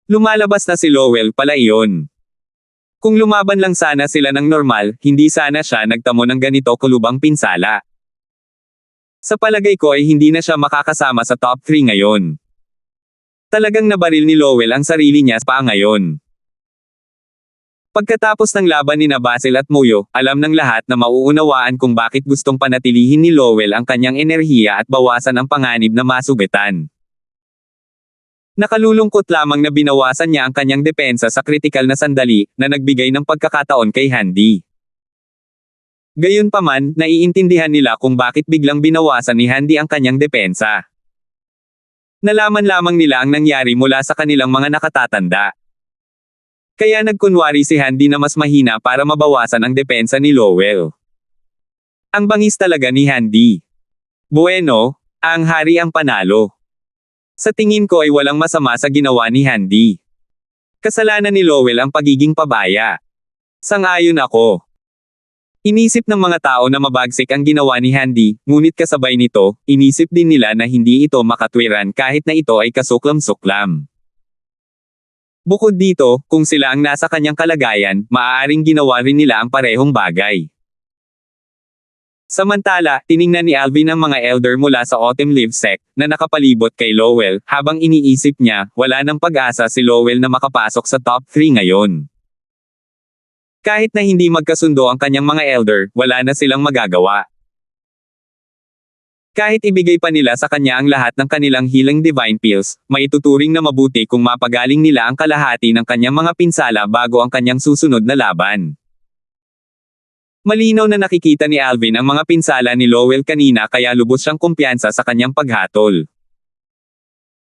Lumalabas na si Lowell pala iyon. Kung lumaban lang sana sila ng normal, hindi sana siya nagtamo ng ganito kulubang pinsala. Sa palagay ko ay hindi na siya makakasama sa top 3 ngayon. Talagang nabaril ni Lowell ang sarili niya pa ngayon. Pagkatapos ng laban ni Basil at Muyo, alam ng lahat na mauunawaan kung bakit gustong panatilihin ni Lowell ang kanyang enerhiya at bawasan ang panganib na masugatan. Nakalulungkot lamang na binawasan niya ang kanyang depensa sa kritikal na sandali na nagbigay ng pagkakataon kay Handy. Gayunpaman, naiintindihan nila kung bakit biglang binawasan ni Handy ang kanyang depensa. Nalaman lamang nila ang nangyari mula sa kanilang mga nakatatanda. Kaya nagkunwari si Handy na mas mahina para mabawasan ang depensa ni Lowell. Ang bangis talaga ni Handy. Bueno, ang hari ang panalo. Sa tingin ko ay walang masama sa ginawa ni Handy. Kasalanan ni Lowell ang pagiging pabaya. Sang-ayon ako. Inisip ng mga tao na mabagsik ang ginawa ni Handy, ngunit kasabay nito, inisip din nila na hindi ito makatwiran kahit na ito ay kasuklam-suklam. Bukod dito, kung sila ang nasa kanyang kalagayan, maaaring ginawa rin nila ang parehong bagay. Samantala, tiningnan ni Alvin ang mga elder mula sa Autumn Leaves Sect, na nakapalibot kay Lowell, habang iniisip niya, wala nang pag-asa si Lowell na makapasok sa top 3 ngayon. Kahit na hindi magkasundo ang kanyang mga elder, wala na silang magagawa. Kahit ibigay pa nila sa kanya ang lahat ng kanilang healing divine pills, maituturing na mabuti kung mapagaling nila ang kalahati ng kanyang mga pinsala bago ang kanyang susunod na laban. Malinaw na nakikita ni Alvin ang mga pinsala ni Lowell kanina kaya lubos siyang kumpiyansa sa kanyang paghatol.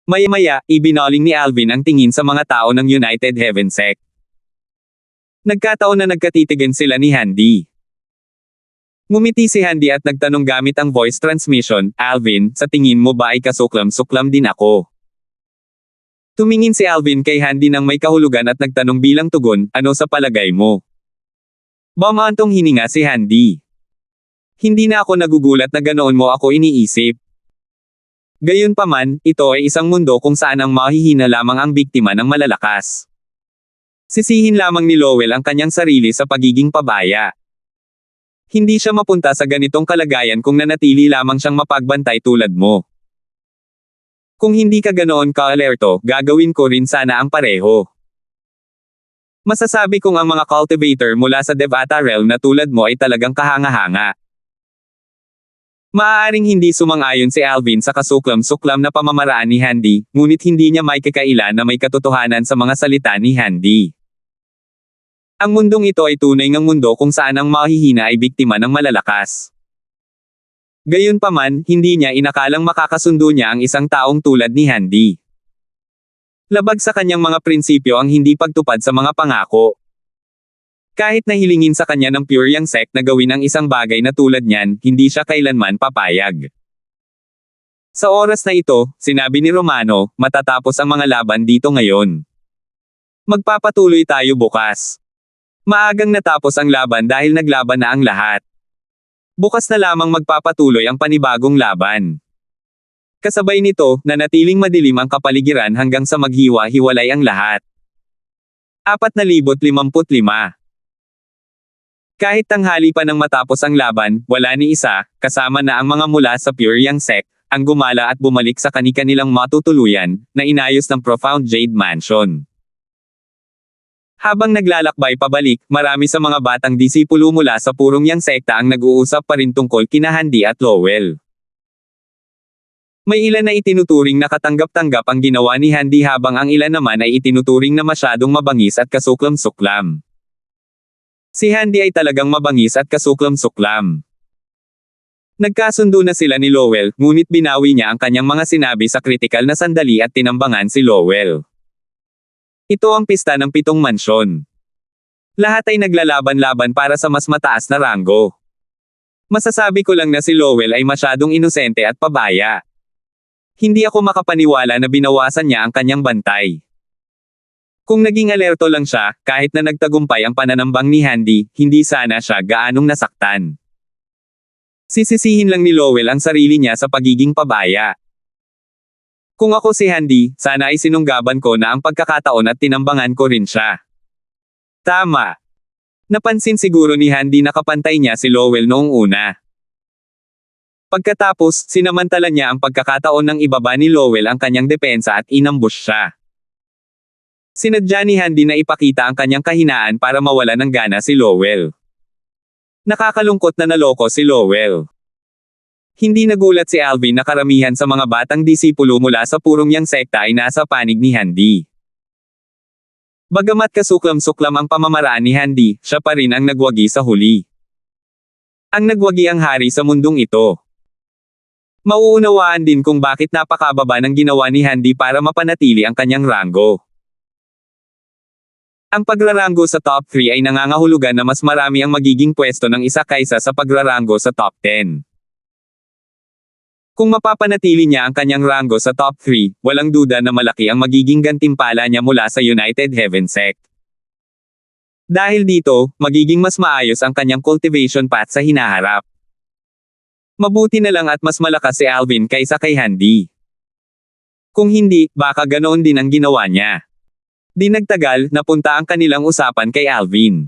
Maya-maya, ibinaling ni Alvin ang tingin sa mga tao ng United Heaven Sect. Nagkataon na nagkatitigan sila ni Handy. Ngumiti si Handy at nagtanong gamit ang voice transmission, Alvin, sa tingin mo ba ay kasuklam-suklam din ako? Tumingin si Alvin kay Handy nang may kahulugan at nagtanong bilang tugon, ano sa palagay mo? Bumantong hininga si Handy. Hindi na ako nagugulat na ganoon mo ako iniisip. Gayunpaman, ito ay isang mundo kung saan ang mahihina lamang ang biktima ng malalakas. Sisihin lamang ni Lowell ang kanyang sarili sa pagiging pabaya. Hindi siya mapunta sa ganitong kalagayan kung nanatili lamang siyang mapagbantay tulad mo. Kung hindi ka ganoon ka-alerto, gagawin ko rin sana ang pareho. Masasabi kong ang mga cultivator mula sa Devata Realm na tulad mo ay talagang kahanga-hanga. Maaaring hindi sumang-ayon si Alvin sa kasuklam-suklam na pamamaraan ni Handy, ngunit hindi niya may kakaila na may katotohanan sa mga salita ni Handy. Ang mundong ito ay tunay ngang mundo kung saan ang mahihina ay biktima ng malalakas. Gayunpaman, hindi niya inakalang makakasundo niya ang isang taong tulad ni Handy. Labag sa kanyang mga prinsipyo ang hindi pagtupad sa mga pangako. Kahit na hilingin sa kanya ng Pure Yang Sect na gawin ang isang bagay na tulad niyan, hindi siya kailanman papayag. Sa oras na ito, sinabi ni Romano, matatapos ang mga laban dito ngayon. Magpapatuloy tayo bukas. Maagang natapos ang laban dahil naglaban na ang lahat. Bukas na lamang magpapatuloy ang panibagong laban. Kasabay nito, nanatiling madilim ang kapaligiran hanggang sa maghiwa-hiwalay ang lahat. 4,055. Kahit tanghali pa nang matapos ang laban, wala ni isa, kasama na ang mga mula sa Pure Yang Sect, ang gumala at bumalik sa kani-kanilang matutuluyan, na inayos ng Profound Jade Mansion. Habang naglalakbay pabalik, marami sa mga batang disipulo mula sa purong yang sekta ang nag-uusap pa rin tungkol kina Handy at Lowell. May ilan na itinuturing na katanggap-tanggap ang ginawa ni Handy habang ang ilan naman ay itinuturing na masyadong mabangis at kasuklam-suklam. Si Handy ay talagang mabangis at kasuklam-suklam. Nagkasundo na sila ni Lowell, ngunit binawi niya ang kanyang mga sinabi sa kritikal na sandali at tinambangan si Lowell. Ito ang pista ng 7 mansyon. Lahat ay naglalaban-laban para sa mas mataas na ranggo. Masasabi ko lang na si Lowell ay masyadong inosente at pabaya. Hindi ako makapaniwala na binawasan niya ang kanyang bantay. Kung naging alerto lang siya, kahit na nagtagumpay ang pananambang ni Handy, hindi sana siya gaanong nasaktan. Sisisihin lang ni Lowell ang sarili niya sa pagiging pabaya. Kung ako si Handy, sana ay sinunggaban ko na ang pagkakataon at tinambangan ko rin siya. Tama. Napansin siguro ni Handy na kapantay niya si Lowell noong una. Pagkatapos, sinamantala niya ang pagkakataon ng ibaba ni Lowell ang kanyang depensa at inambush siya. Sinadya ni Handy na ipakita ang kanyang kahinaan para mawala ng gana si Lowell. Nakakalungkot na naloko si Lowell. Hindi nagulat si Alvin na karamihan sa mga batang disipulo mula sa purong yang sekta ay nasa panig ni Handy. Bagamat kasuklam-suklam ang pamamaraan ni Handy, siya pa rin ang nagwagi sa huli. Ang nagwagi ang hari sa mundong ito. Mauunawaan din kung bakit napakababa ng ginawa ni Handy para mapanatili ang kanyang ranggo. Ang pagraranggo sa top 3 ay nangangahulugan na mas marami ang magiging pwesto ng isa kaysa sa pagraranggo sa top 10. Kung mapapanatili niya ang kanyang ranggo sa top 3, walang duda na malaki ang magiging gantimpala niya mula sa United Heaven Sect. Dahil dito, magiging mas maayos ang kanyang cultivation path sa hinaharap. Mabuti na lang at mas malakas si Alvin kaysa kay Handy. Kung hindi, baka ganoon din ang ginawa niya. Di nagtagal, napunta ang kanilang usapan kay Alvin.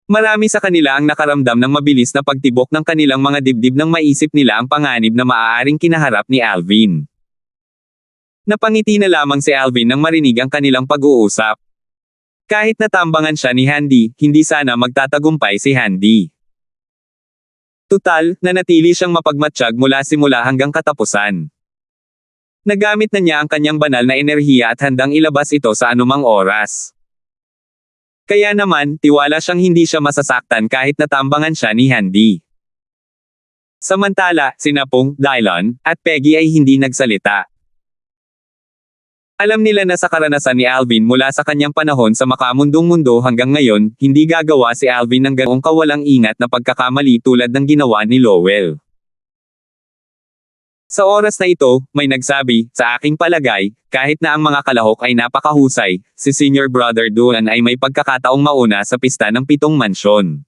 Marami sa kanila ang nakaramdam ng mabilis na pagtibok ng kanilang mga dibdib nang maisip nila ang panganib na maaaring kinaharap ni Alvin. Napangiti na lamang si Alvin nang marinig ang kanilang pag-uusap. Kahit natambangan siya ni Handy, hindi sana magtatagumpay si Handy. Tutal, nanatili siyang mapagmatsyag mula simula hanggang katapusan. Nagamit na niya ang kanyang banal na enerhiya at handang ilabas ito sa anumang oras. Kaya naman, tiwala siyang hindi siya masasaktan kahit natambangan siya ni Handy. Samantala, sina Pong, Dylan, at Peggy ay hindi nagsalita. Alam nila na sa karanasan ni Alvin mula sa kanyang panahon sa makamundong mundo hanggang ngayon, hindi gagawa si Alvin ng ganoong kawalang ingat na pagkakamali tulad ng ginawa ni Lowell. Sa oras na ito, may nagsabi, sa aking palagay, kahit na ang mga kalahok ay napakahusay, si Senior Brother Duan ay may pagkakataong mauna sa pista ng 7 mansyon.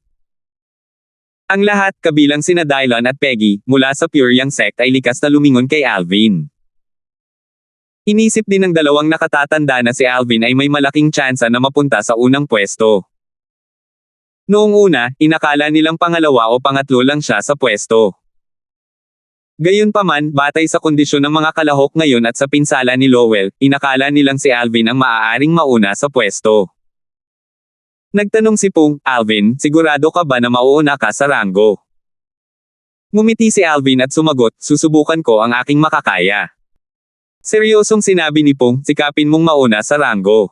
Ang lahat, kabilang sina Dylan at Peggy, mula sa Pure Yang Sect ay likas na lumingon kay Alvin. Inisip din ng dalawang nakatatanda na si Alvin ay may malaking tsansa na mapunta sa unang pwesto. Noong una, inakala nilang pangalawa o pangatlo lang siya sa pwesto. Gayunpaman, batay sa kondisyon ng mga kalahok ngayon at sa pinsala ni Lowell, inakala nilang si Alvin ang maaaring mauna sa pwesto. Nagtanong si Pong, Alvin, sigurado ka ba na mauuna ka sa ranggo? Ngumiti si Alvin at sumagot, susubukan ko ang aking makakaya. Seryosong sinabi ni Pong, sikapin mong mauna sa ranggo.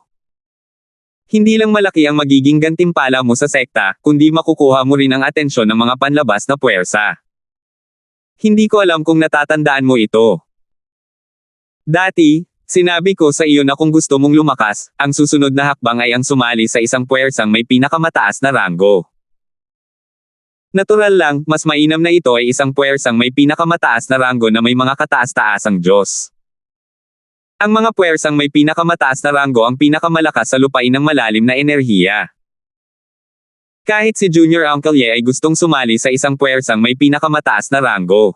Hindi lang malaki ang magiging gantimpala mo sa sekta, kundi makukuha mo rin ang atensyon ng mga panlabas na puwersa. Hindi ko alam kung natatandaan mo ito. Dati, sinabi ko sa iyo na kung gusto mong lumakas, ang susunod na hakbang ay ang sumali sa isang puwersang may pinakamataas na ranggo. Natural lang, mas mainam na ito ay isang puwersang may pinakamataas na ranggo na may mga kataas-taasang Diyos. Ang mga puwersang may pinakamataas na ranggo ang pinakamalakas sa lupain ng malalim na enerhiya. Kahit si Junior Uncle Ye ay gustong sumali sa isang puwersang may pinakamataas na ranggo.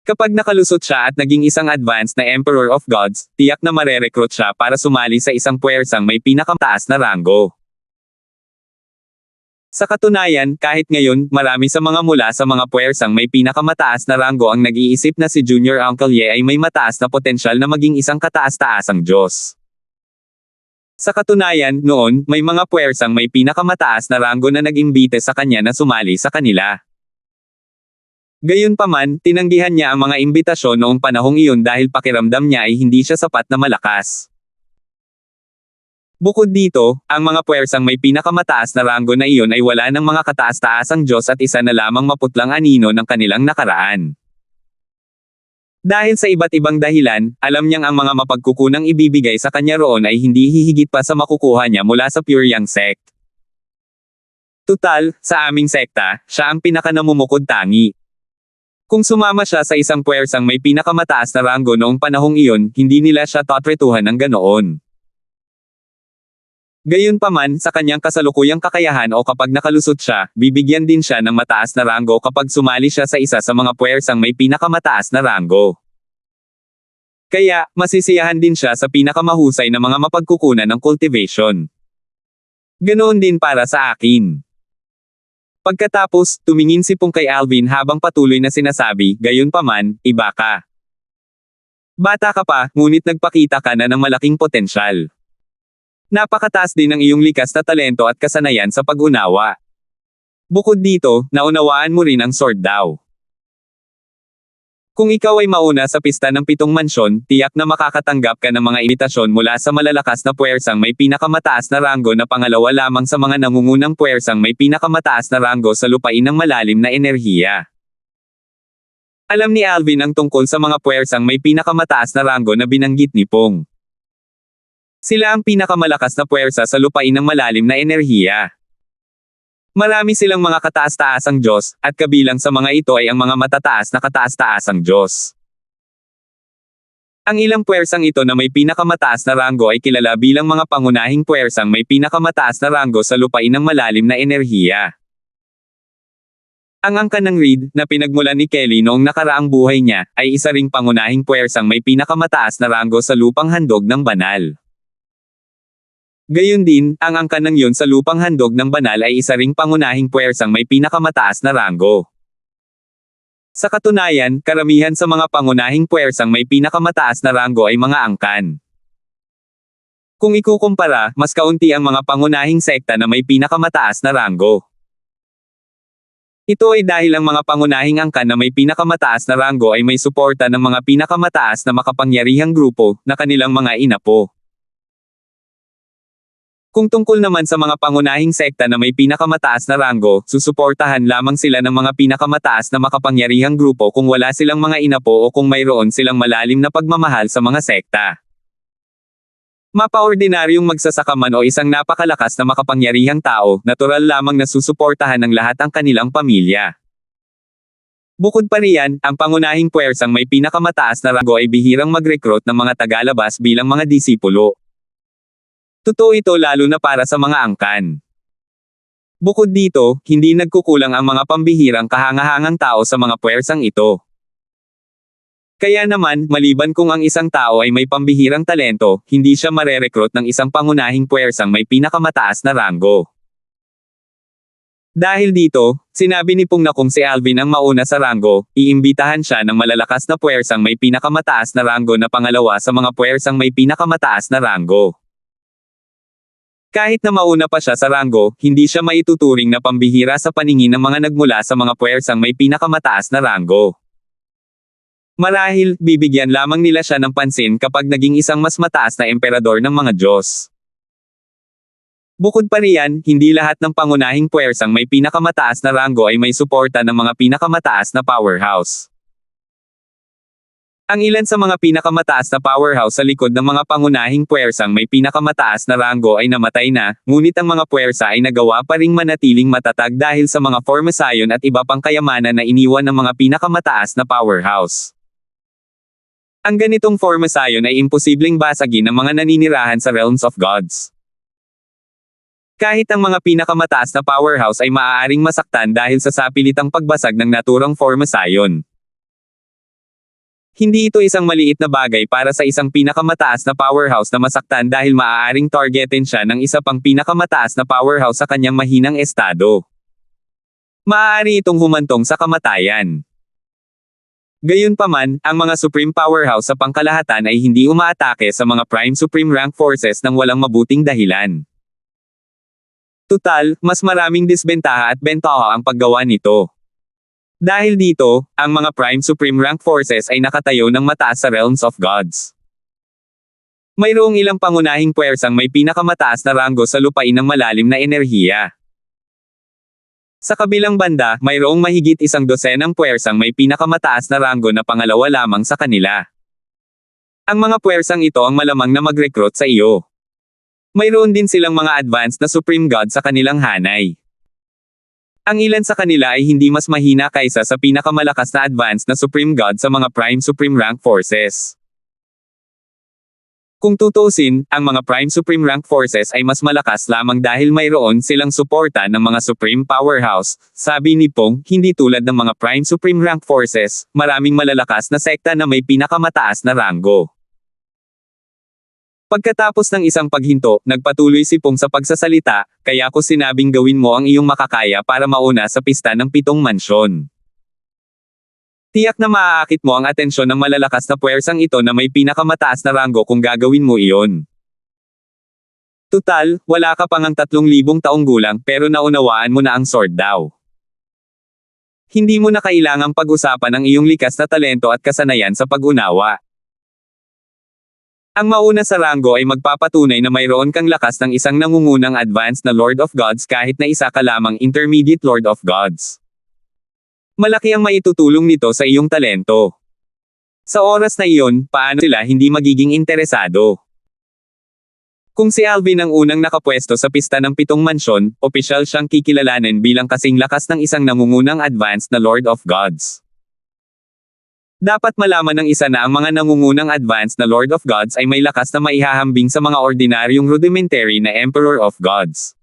Kapag nakalusot siya at naging isang advanced na Emperor of Gods, tiyak na marerecruit siya para sumali sa isang puwersang may pinakamataas na ranggo. Sa katunayan, kahit ngayon, marami sa mga mula sa mga puwersang may pinakamataas na ranggo ang nag-iisip na si Junior Uncle Ye ay may mataas na potensyal na maging isang kataas-taasang Diyos. Sa katunayan, noon, may mga puwersang may pinakamataas na ranggo na nag-imbite sa kanya na sumali sa kanila. Gayunpaman, tinanggihan niya ang mga imbitasyon noong panahong iyon dahil pakiramdam niya ay hindi siya sapat na malakas. Bukod dito, ang mga puwersang may pinakamataas na ranggo na iyon ay wala ng mga kataas-taasang Diyos at isa na lamang maputlang anino ng kanilang nakaraan. Dahil sa iba't ibang dahilan, alam niyang ang mga mapagkukunang ibibigay sa kanya roon ay hindi hihigit pa sa makukuha niya mula sa Pure Yang sect. Tutal, sa aming sekta, siya ang pinakanamumukod tangi. Kung sumama siya sa isang puwersang may pinakamataas na ranggo noong panahong iyon, hindi nila siya tatretuhan ng ganoon. Gayunpaman, sa kanyang kasalukuyang kakayahan o kapag nakalusot siya, bibigyan din siya ng mataas na ranggo kapag sumali siya sa isa sa mga puwersang may pinakamataas na ranggo. Kaya, masisiyahan din siya sa pinakamahusay na mga mapagkukunan ng cultivation. Ganoon din para sa akin. Pagkatapos, tumingin si Pung kay Alvin habang patuloy na sinasabi, gayunpaman, iba ka. Bata ka pa, ngunit nagpakita ka na ng malaking potensyal. Napakataas din ng iyong likas na talento at kasanayan sa pag-unawa. Bukod dito, naunawaan mo rin ang sword daw. Kung ikaw ay mauna sa pista ng 7 mansyon, tiyak na makakatanggap ka ng mga imbitasyon mula sa malalakas na puwersang may pinakamataas na ranggo na pangalawa lamang sa mga nangungunang puwersang may pinakamataas na ranggo sa lupain ng malalim na enerhiya. Alam ni Alvin ang tungkol sa mga puwersang may pinakamataas na ranggo na binanggit ni Pong. Sila ang pinakamalakas na puwersa sa lupain ng malalim na enerhiya. Marami silang mga kataas-taasang Diyos, at kabilang sa mga ito ay ang mga matataas na kataas-taasang Diyos. Ang ilang puwersang ito na may pinakamataas na ranggo ay kilala bilang mga pangunahing puwersang may pinakamataas na ranggo sa lupain ng malalim na enerhiya. Ang angkan ng Reed, na pinagmulan ni Kelly noong nakaraang buhay niya, ay isa ring pangunahing puwersang may pinakamataas na ranggo sa lupang handog ng banal. Gayon din, ang angkan ng Yun sa lupang handog ng banal ay isa ring pangunahing puwersang may pinakamataas na ranggo. Sa katunayan, karamihan sa mga pangunahing puwersang may pinakamataas na ranggo ay mga angkan. Kung ikukumpara, mas kaunti ang mga pangunahing sekta na may pinakamataas na ranggo. Ito ay dahil ang mga pangunahing angkan na may pinakamataas na ranggo ay may suporta ng mga pinakamataas na makapangyarihang grupo, na kanilang mga inapo. Kung tungkol naman sa mga pangunahing sekta na may pinakamataas na ranggo, susuportahan lamang sila ng mga pinakamataas na makapangyarihang grupo kung wala silang mga inapo o kung mayroon silang malalim na pagmamahal sa mga sekta. Mapaordinaryong magsasaka man o isang napakalakas na makapangyarihang tao, natural lamang na susuportahan ng lahat ang kanilang pamilya. Bukod pa riyan, ang pangunahing puwersang may pinakamataas na ranggo ay bihirang mag-recruit ng mga tagalabas bilang mga disipulo. Totoo ito lalo na para sa mga angkan. Bukod dito, hindi nagkukulang ang mga pambihirang kahangahangang tao sa mga puwersang ito. Kaya naman, maliban kung ang isang tao ay may pambihirang talento, hindi siya marerecruit ng isang pangunahing puwersang may pinakamataas na ranggo. Dahil dito, sinabi ni Pong na kung si Alvin ang mauna sa ranggo, iimbitahan siya ng malalakas na puwersang may pinakamataas na ranggo na pangalawa sa mga puwersang may pinakamataas na ranggo. Kahit na mauna pa siya sa ranggo, hindi siya maituturing na pambihira sa paningin ng mga nagmula sa mga puwersang may pinakamataas na ranggo. Marahil, bibigyan lamang nila siya ng pansin kapag naging isang mas mataas na emperador ng mga Diyos. Bukod pa riyan, hindi lahat ng pangunahing puwersang may pinakamataas na ranggo ay may suporta ng mga pinakamataas na powerhouse. Ang ilan sa mga pinakamataas na powerhouse sa likod ng mga pangunahing puwersang may pinakamataas na ranggo ay namatay na, ngunit ang mga puwersa ay nagawa pa ring manatiling matatag dahil sa mga formasayon at iba pang kayamanan na iniwan ng mga pinakamataas na powerhouse. Ang ganitong formasayon ay imposibleng basagin ng mga naninirahan sa realms of gods. Kahit ang mga pinakamataas na powerhouse ay maaaring masaktan dahil sa sapilitang pagbasag ng naturang formasayon. Hindi ito isang maliit na bagay para sa isang pinakamataas na powerhouse na masaktan dahil maaaring targetin siya ng isa pang pinakamataas na powerhouse sa kanyang mahinang estado. Maaari itong humantong sa kamatayan. Gayunpaman, ang mga Supreme Powerhouse sa pangkalahatan ay hindi umaatake sa mga Prime Supreme Rank Forces ng walang mabuting dahilan. Tutal, mas maraming disbentaha at bentaha ang paggawa nito. Dahil dito, ang mga Prime Supreme Rank Forces ay nakatayo ng mataas sa Realms of Gods. Mayroong ilang pangunahing puwersang may pinakamataas na ranggo sa lupain ng malalim na enerhiya. Sa kabilang banda, mayroong mahigit 12 puwersang may pinakamataas na ranggo na pangalawa lamang sa kanila. Ang mga puwersang ito ang malamang na mag-recruit sa iyo. Mayroon din silang mga advanced na Supreme God sa kanilang hanay. Ang ilan sa kanila ay hindi mas mahina kaysa sa pinakamalakas na advanced na Supreme God sa mga Prime Supreme Rank Forces. Kung tutuusin, ang mga Prime Supreme Rank Forces ay mas malakas lamang dahil mayroon silang suporta ng mga Supreme Powerhouse, sabi ni Pong, hindi tulad ng mga Prime Supreme Rank Forces, maraming malalakas na sekta na may pinakamataas na ranggo. Pagkatapos ng isang paghinto, nagpatuloy si Pong sa pagsasalita, kaya ko sinabing gawin mo ang iyong makakaya para mauna sa pista ng 7 mansyon. Tiyak na maaakit mo ang atensyon ng malalakas na puwersang ito na may pinakamataas na ranggo kung gagawin mo iyon. Tutal, wala ka pang ang 3,000 taong gulang pero naunawaan mo na ang sword daw. Hindi mo na kailangang pag-usapan ang iyong likas na talento at kasanayan sa pag-unawa. Ang mauna sa ranggo ay magpapatunay na mayroon kang lakas ng isang nangungunang advanced na Lord of Gods kahit na isa ka lamang intermediate Lord of Gods. Malaki ang maitutulong nito sa iyong talento. Sa oras na iyon, paano sila hindi magiging interesado? Kung si Alvin ang unang nakapwesto sa pista ng 7 mansyon, opisyal siyang kikilalanin bilang kasing lakas ng isang nangungunang advanced na Lord of Gods. Dapat malaman ng isa na ang mga nangungunang advanced na Lord of Gods ay may lakas na maihahambing sa mga ordinaryong rudimentary na Emperor of Gods.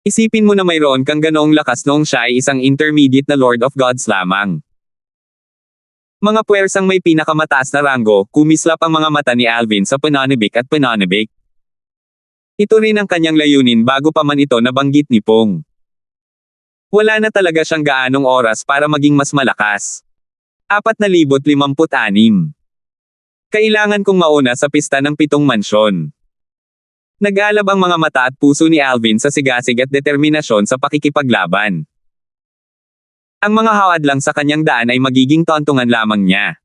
Isipin mo na mayroon kang ganoong lakas noong siya ay isang intermediate na Lord of Gods lamang. Mga puwersang may pinakamataas na ranggo, kumislap ang mga mata ni Alvin sa Pananabik at Pananabik. Ito rin ang kanyang layunin bago pa man ito nabanggit ni Pong. Wala na talaga siyang gaanong oras para maging mas malakas. 4,056. Kailangan kong mauna sa pista ng 7 mansyon. Nag-aalab ang mga mata at puso ni Alvin sa sigasig at determinasyon sa pakikipaglaban. Ang mga hawad lang sa kanyang daan ay magiging tontungan lamang niya.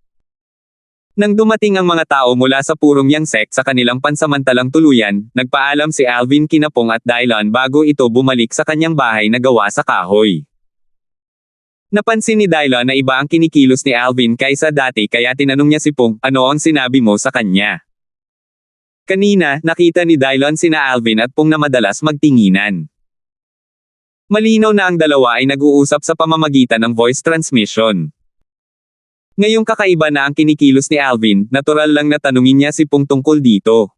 Nang dumating ang mga tao mula sa purong yang sect sa kanilang pansamantalang tuluyan, nagpaalam si Alvin kina Pong at Dylan bago ito bumalik sa kanyang bahay na gawa sa kahoy. Napansin ni Dylan na iba ang kinikilos ni Alvin kaysa dati kaya tinanong niya si Pong, ano ang sinabi mo sa kanya? Kanina, nakita ni Dylan sina Alvin at Pong na madalas magtinginan. Malinaw na ang dalawa ay nag-uusap sa pamamagitan ng voice transmission. Ngayong kakaiba na ang kinikilos ni Alvin, natural lang na tanungin niya si Pong tungkol dito.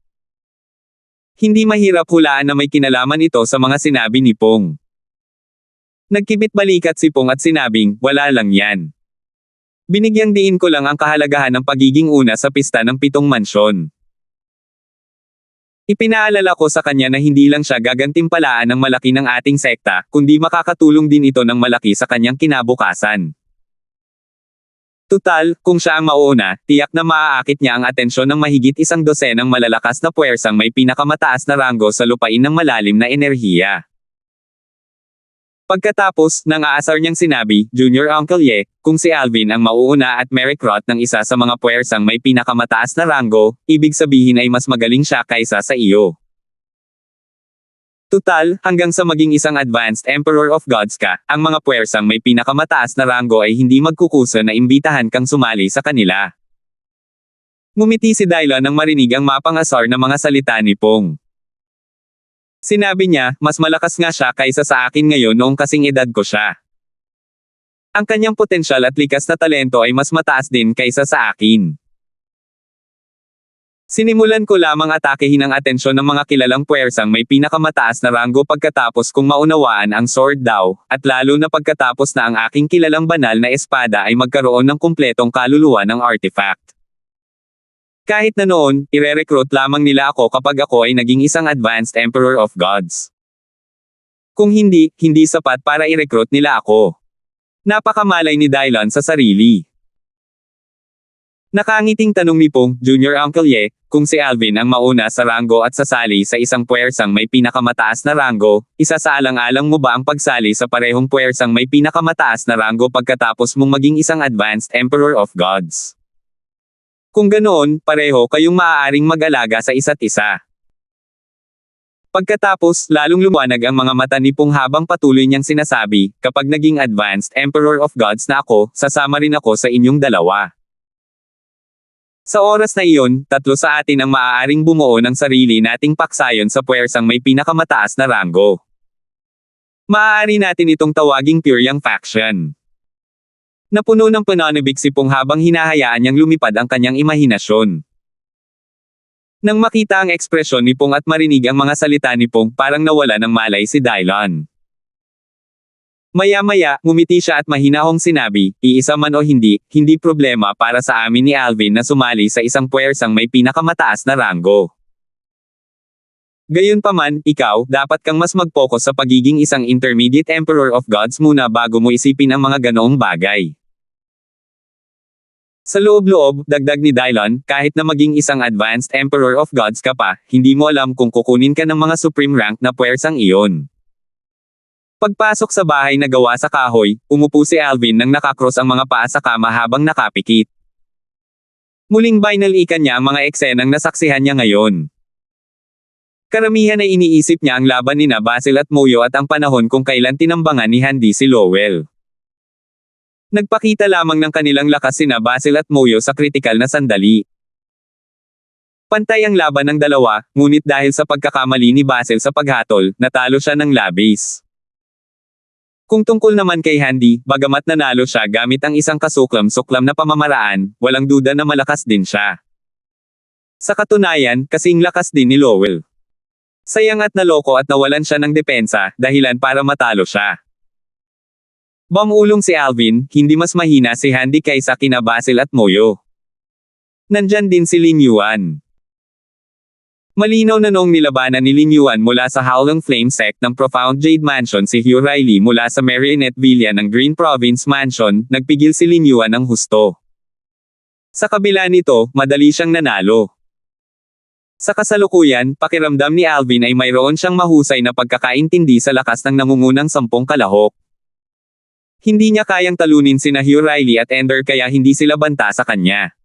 Hindi mahirap hulaan na may kinalaman ito sa mga sinabi ni Pong. Nagkibit balikat si Pong at sinabing, wala lang yan. Binigyang diin ko lang ang kahalagahan ng pagiging una sa pista ng 7 mansyon. Ipinaalala ko sa kanya na hindi lang siya gagantimpalaan ng malaki ng ating sekta, kundi makakatulong din ito ng malaki sa kanyang kinabukasan. Tutal, kung siya ang mauuna, tiyak na maaakit niya ang atensyon ng mahigit 12 malalakas na puwersang may pinakamataas na ranggo sa lupain ng malalim na enerhiya. Pagkatapos, nang aasar niyang sinabi, Junior Uncle Ye, kung si Alvin ang mauuna at Merekrot ng isa sa mga puwersang may pinakamataas na ranggo, ibig sabihin ay mas magaling siya kaysa sa iyo. Tutal, hanggang sa maging isang advanced Emperor of Gods ka, ang mga puwersang may pinakamataas na ranggo ay hindi magkukusa na imbitahan kang sumali sa kanila. Ngumiti si Dylan nang marinig ang mapangasar na mga salita ni Pong. Sinabi niya, mas malakas nga siya kaysa sa akin ngayon noong kasing edad ko siya. Ang kanyang potensyal at likas na talento ay mas mataas din kaysa sa akin. Sinimulan ko lamang atakehin ang atensyon ng mga kilalang puwersang may pinakamataas na ranggo pagkatapos kong maunawaan ang sword daw, at lalo na pagkatapos na ang aking kilalang banal na espada ay magkaroon ng kumpletong kaluluwa ng artifact. Kahit na noon, ire-recruit lamang nila ako kapag ako ay naging isang advanced Emperor of Gods. Kung hindi, hindi sapat para i-recruit nila ako. Napakamalay ni Dylon sa sarili. Nakangiting tanong ni Pong, Junior Uncle Ye, kung si Alvin ang mauna sa ranggo at sasali sa isang puwersang may pinakamataas na ranggo, isasaalang-alang mo ba ang pagsali sa parehong puwersang may pinakamataas na ranggo pagkatapos mong maging isang advanced Emperor of Gods? Kung ganoon, pareho kayong maaaring mag-alaga sa isa't isa. Pagkatapos, lalong luwanag ang mga mata ni Pong habang patuloy niyang sinasabi, kapag naging advanced Emperor of Gods na ako, sasama rin ako sa inyong dalawa. Sa oras na iyon, tatlo sa atin ang maaaring bumuo ng sarili nating paksayon sa puwersang may pinakamataas na ranggo. Maaari natin itong tawaging Pure Yang Faction. Napuno ng pananabik si Pong habang hinahayaan niyang lumipad ang kanyang imahinasyon. Nang makita ang ekspresyon ni Pong at marinig ang mga salita ni Pong, parang nawala ng malay si Dylon. Maya-maya, ngumiti siya at mahinahong sinabi, iisa man o hindi, hindi problema para sa amin ni Alvin na sumali sa isang puwersang may pinakamataas na ranggo. Gayunpaman, ikaw, dapat kang mas mag-focus sa pagiging isang intermediate Emperor of Gods muna bago mo isipin ang mga ganoong bagay. Sa loob-loob, dagdag ni Dylon, kahit na maging isang advanced Emperor of Gods ka pa, hindi mo alam kung kukunin ka ng mga supreme rank na puwersang iyon. Pagpasok sa bahay na gawa sa kahoy, umupo si Alvin nang nakakross ang mga paa sa kama habang nakapikit. Muling binalikan niya ang mga eksenang nasaksihan niya ngayon. Karamihan ay iniisip niya ang laban ni Basil at Moyo at ang panahon kung kailan tinambangan ni Handy si Lowell. Nagpakita lamang ng kanilang lakas sina Basil at Moyo sa kritikal na sandali. Pantay ang laban ng dalawa, ngunit dahil sa pagkakamali ni Basil sa paghatol, natalo siya ng labis. Kung tungkol naman kay Handy, bagamat nanalo siya gamit ang isang kasuklam-suklam na pamamaraan, walang duda na malakas din siya. Sa katunayan, kasing lakas din ni Lowell. Sayang at naloko at nawalan siya ng depensa, dahilan para matalo siya. Bamulong si Alvin, hindi mas mahina si Handy kaysa kina Basil at Moyo. Nandyan din si Lin Yuan. Malinaw na noong nilabanan ni Lin Yuan mula sa Howling Flame Sect ng Profound Jade Mansion si Hugh Riley mula sa Marionette Villa ng Green Province Mansion, nagpigil si Lin Yuan ng husto. Sa kabila nito, madali siyang nanalo. Sa kasalukuyan, pakiramdam ni Alvin ay mayroon siyang mahusay na pagkakaintindi sa lakas ng nangungunang 10 kalahok. Hindi niya kayang talunin sina Hugh Riley at Ender kaya hindi sila banta sa kanya.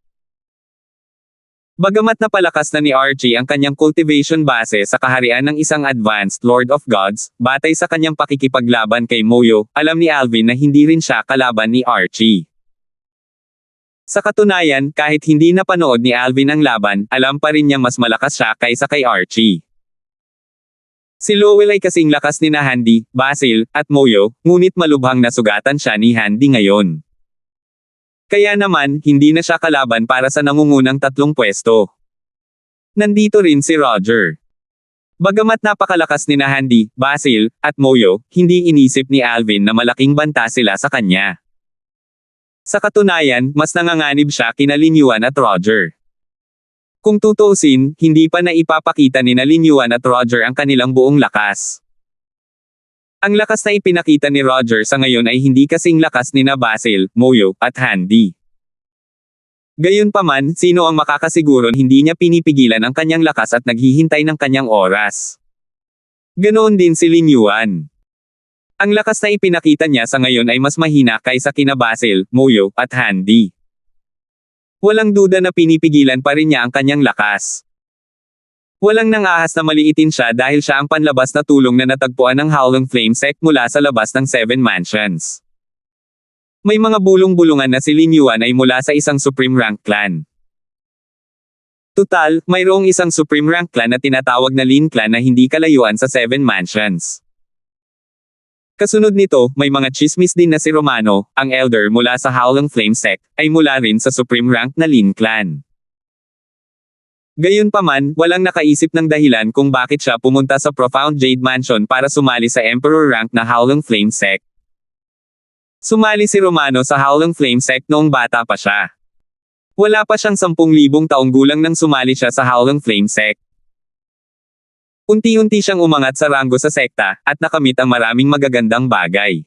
Bagamat napalakas na ni Archie ang kanyang cultivation base sa kaharian ng isang advanced Lord of Gods, batay sa kanyang pakikipaglaban kay Moyo, alam ni Alvin na hindi rin siya kalaban ni Archie. Sa katunayan, kahit hindi napanood ni Alvin ang laban, alam pa rin niya mas malakas siya kaysa kay Archie. Si Lowell ay kasing lakas ni Handy, Basil, at Moyo, ngunit malubhang nasugatan siya ni Handy ngayon. Kaya naman, hindi na siya kalaban para sa nangungunang 3 pwesto. Nandito rin si Roger. Bagamat napakalakas ni Handy, Basil, at Moyo, hindi inisip ni Alvin na malaking banta sila sa kanya. Sa katunayan, mas nanganganib siya kina Lin Yuan at Roger. Kung tutuusin, hindi pa naipapakita ni Lin Yuan at Roger ang kanilang buong lakas. Ang lakas na ipinakita ni Roger sa ngayon ay hindi kasing lakas ni Basil, Moyo, at Handy. Gayunpaman, sino ang makakasiguro hindi niya pinipigilan ang kanyang lakas at naghihintay ng kanyang oras? Ganoon din si Lin Yuan. Ang lakas na ipinakita niya sa ngayon ay mas mahina kaysa kina Basil, Moyo, at Handy. Walang duda na pinipigilan pa rin niya ang kanyang lakas. Walang nang-ahas na maliitin siya dahil siya ang panlabas na tulong na natagpuan ng Howling Flame Sect mula sa labas ng 7 Mansions. May mga bulong-bulungan na si Lin Yuan ay mula sa isang Supreme Rank Clan. Tutal, mayroong isang Supreme Rank Clan na tinatawag na Lin Clan na hindi kalayuan sa 7 Mansions. Kasunod nito, may mga chismis din na si Romano, ang elder mula sa Howling Flame Sect, ay mula rin sa Supreme Rank na Lin Clan. Gayunpaman, walang nakaisip ng dahilan kung bakit siya pumunta sa Profound Jade Mansion para sumali sa Emperor rank na Howling Flame Sect. Sumali si Romano sa Howling Flame Sect noong bata pa siya. Wala pa siyang 10,000 taong gulang nang sumali siya sa Howling Flame Sect. Unti-unti siyang umangat sa ranggo sa sekta, at nakamit ang maraming magagandang bagay.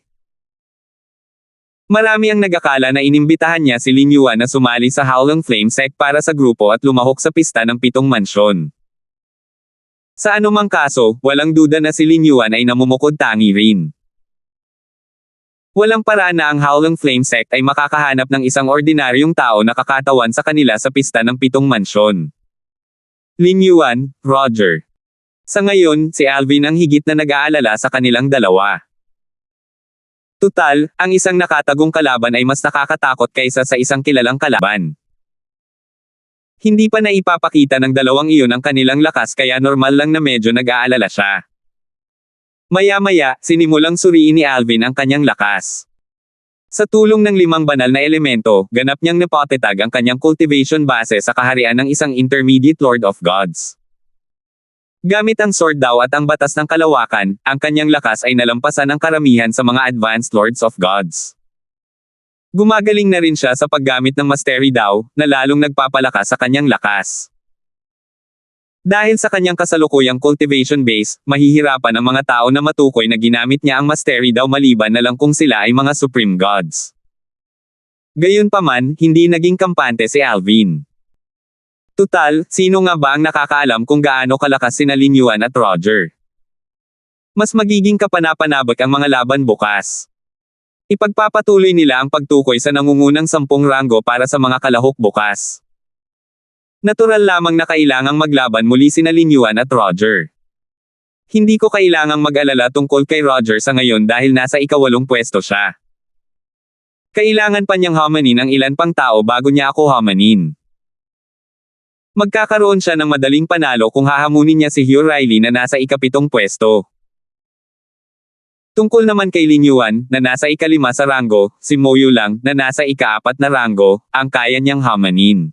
Marami ang nag-akala na inimbitahan niya si Lin Yuan na sumali sa Howling Flame Sect para sa grupo at lumahok sa pista ng 7 mansyon. Sa anumang kaso, walang duda na si Lin Yuan ay namumukod-tangi rin. Walang paraan na ang Howling Flame Sect ay makakahanap ng isang ordinaryong tao na kakatawan sa kanila sa pista ng 7 mansyon. Lin Yuan, Roger. Sa ngayon, si Alvin ang higit na nag-aalala sa kanilang dalawa. Tutal, ang isang nakatagong kalaban ay mas nakakatakot kaysa sa isang kilalang kalaban. Hindi pa naipapakita ng dalawang iyon ang kanilang lakas kaya normal lang na medyo nag-aalala siya. Maya-maya, sinimulang suriin ni Alvin ang kanyang lakas. Sa tulong ng 5 banal na elemento, ganap niyang napatetag ang kanyang cultivation base sa kaharian ng isang intermediate Lord of Gods. Gamit ang sword daw at ang batas ng kalawakan, ang kanyang lakas ay nalampasan ang karamihan sa mga advanced Lords of Gods. Gumagaling na rin siya sa paggamit ng Mastery daw, na lalong nagpapalakas sa kanyang lakas. Dahil sa kanyang kasalukuyang cultivation base, mahihirapan ang mga tao na matukoy na ginamit niya ang Mastery daw maliban na lang kung sila ay mga Supreme Gods. Gayunpaman, hindi naging kampante si Alvin. Tutal, sino nga ba ang nakakaalam kung gaano kalakas sina Lin Yuan at Roger? Mas magiging kapanapanabik ang mga laban bukas. Ipagpapatuloy nila ang pagtukoy sa nangungunang 10 ranggo para sa mga kalahok bukas. Natural lamang na kailangang maglaban muli sina Lin Yuan at Roger. Hindi ko kailangang mag-alala tungkol kay Roger sa ngayon dahil nasa ika-8 pwesto siya. Kailangan pa niyang hamanin ang ilan pang tao bago niya ako hamanin. Magkakaroon siya ng madaling panalo kung hahamunin niya si Hugh Riley na nasa ika-7 pwesto. Tungkol naman kay Lin Yuan, na nasa ika-5 sa ranggo, si Mo Yu lang, na nasa ika-4 na ranggo, ang kaya niyang hamanin.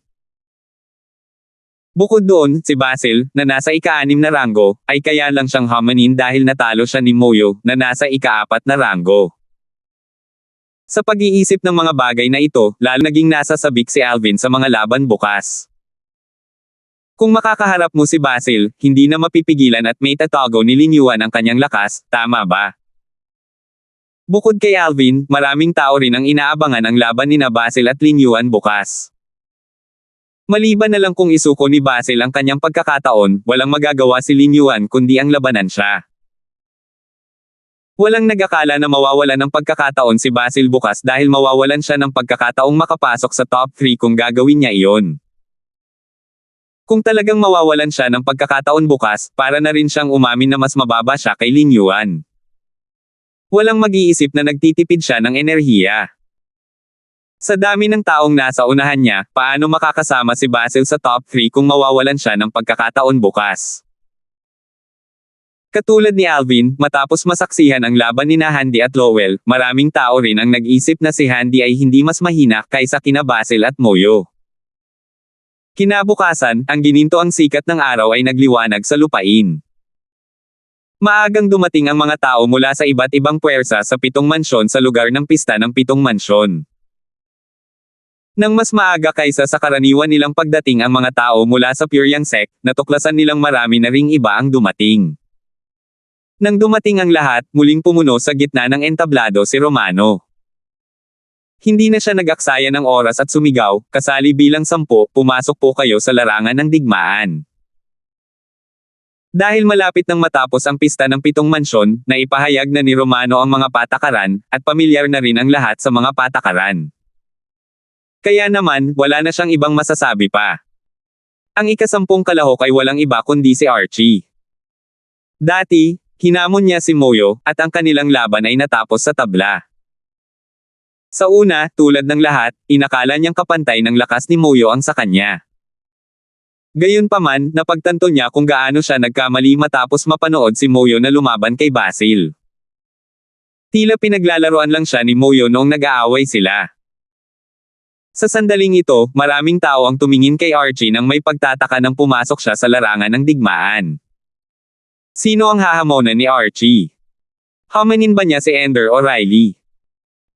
Bukod doon, si Basil, na nasa ika-6 na ranggo, ay kaya lang siyang hamanin dahil natalo siya ni Mo Yu, na nasa ika-4 na ranggo. Sa pag-iisip ng mga bagay na ito, lalo naging nasa sabik si Alvin sa mga laban bukas. Kung makakaharap mo si Basil, hindi na mapipigilan at may tatago ni Lin Yuan ang kanyang lakas, tama ba? Bukod kay Alvin, maraming tao rin ang inaabangan ang laban ni Basil at Lin Yuan bukas. Maliban na lang kung isuko ni Basil ang kanyang pagkakataon, walang magagawa si Lin Yuan kundi ang labanan siya. Walang nag-akala na mawawalan ng pagkakataon si Basil bukas dahil mawawalan siya ng pagkakataong makapasok sa top 3 kung gagawin niya iyon. Kung talagang mawawalan siya ng pagkakataon bukas, para na rin siyang umamin na mas mababa siya kay Lin Yuan. Walang mag-iisip na nagtitipid siya ng enerhiya. Sa dami ng taong nasa unahan niya, paano makakasama si Basil sa top 3 kung mawawalan siya ng pagkakataon bukas? Katulad ni Alvin, matapos masaksihan ang laban ni Handy at Lowell, maraming tao rin ang nag-isip na si Handy ay hindi mas mahina kaysa kina Basil at Moyo. Kinabukasan, ang ginintoang sikat ng araw ay nagliwanag sa lupain. Maagang dumating ang mga tao mula sa iba't ibang puwersa sa 7 mansyon sa lugar ng pista ng 7 mansyon. Nang mas maaga kaysa sa karaniwan nilang pagdating ang mga tao mula sa Pyryang Sect, natuklasan nilang marami na ring iba ang dumating. Nang dumating ang lahat, muling pumuno sa gitna ng entablado si Romano. Hindi na siya nag-aksaya ng oras at sumigaw, kasali bilang 10, pumasok po kayo sa larangan ng digmaan. Dahil malapit nang matapos ang pista ng 7 mansyon, naipahayag na ni Romano ang mga patakaran, at pamilyar na rin ang lahat sa mga patakaran. Kaya naman, wala na siyang ibang masasabi pa. Ang ika-10 kalahok ay walang iba kundi si Archie. Dati, hinamon niya si Moyo, at ang kanilang laban ay natapos sa tabla. Sa una, tulad ng lahat, inakala niyang kapantay ng lakas ni Moyo ang sa kanya. Gayunpaman, napagtanto niya kung gaano siya nagkamali matapos mapanood si Moyo na lumaban kay Basil. Tila pinaglalaroan lang siya ni Moyo noong nag-aaway sila. Sa sandaling ito, maraming tao ang tumingin kay Archie nang may pagtataka nang pumasok siya sa larangan ng digmaan. Sino ang hahamonan ni Archie? Hamanin ba niya si Ender o Riley?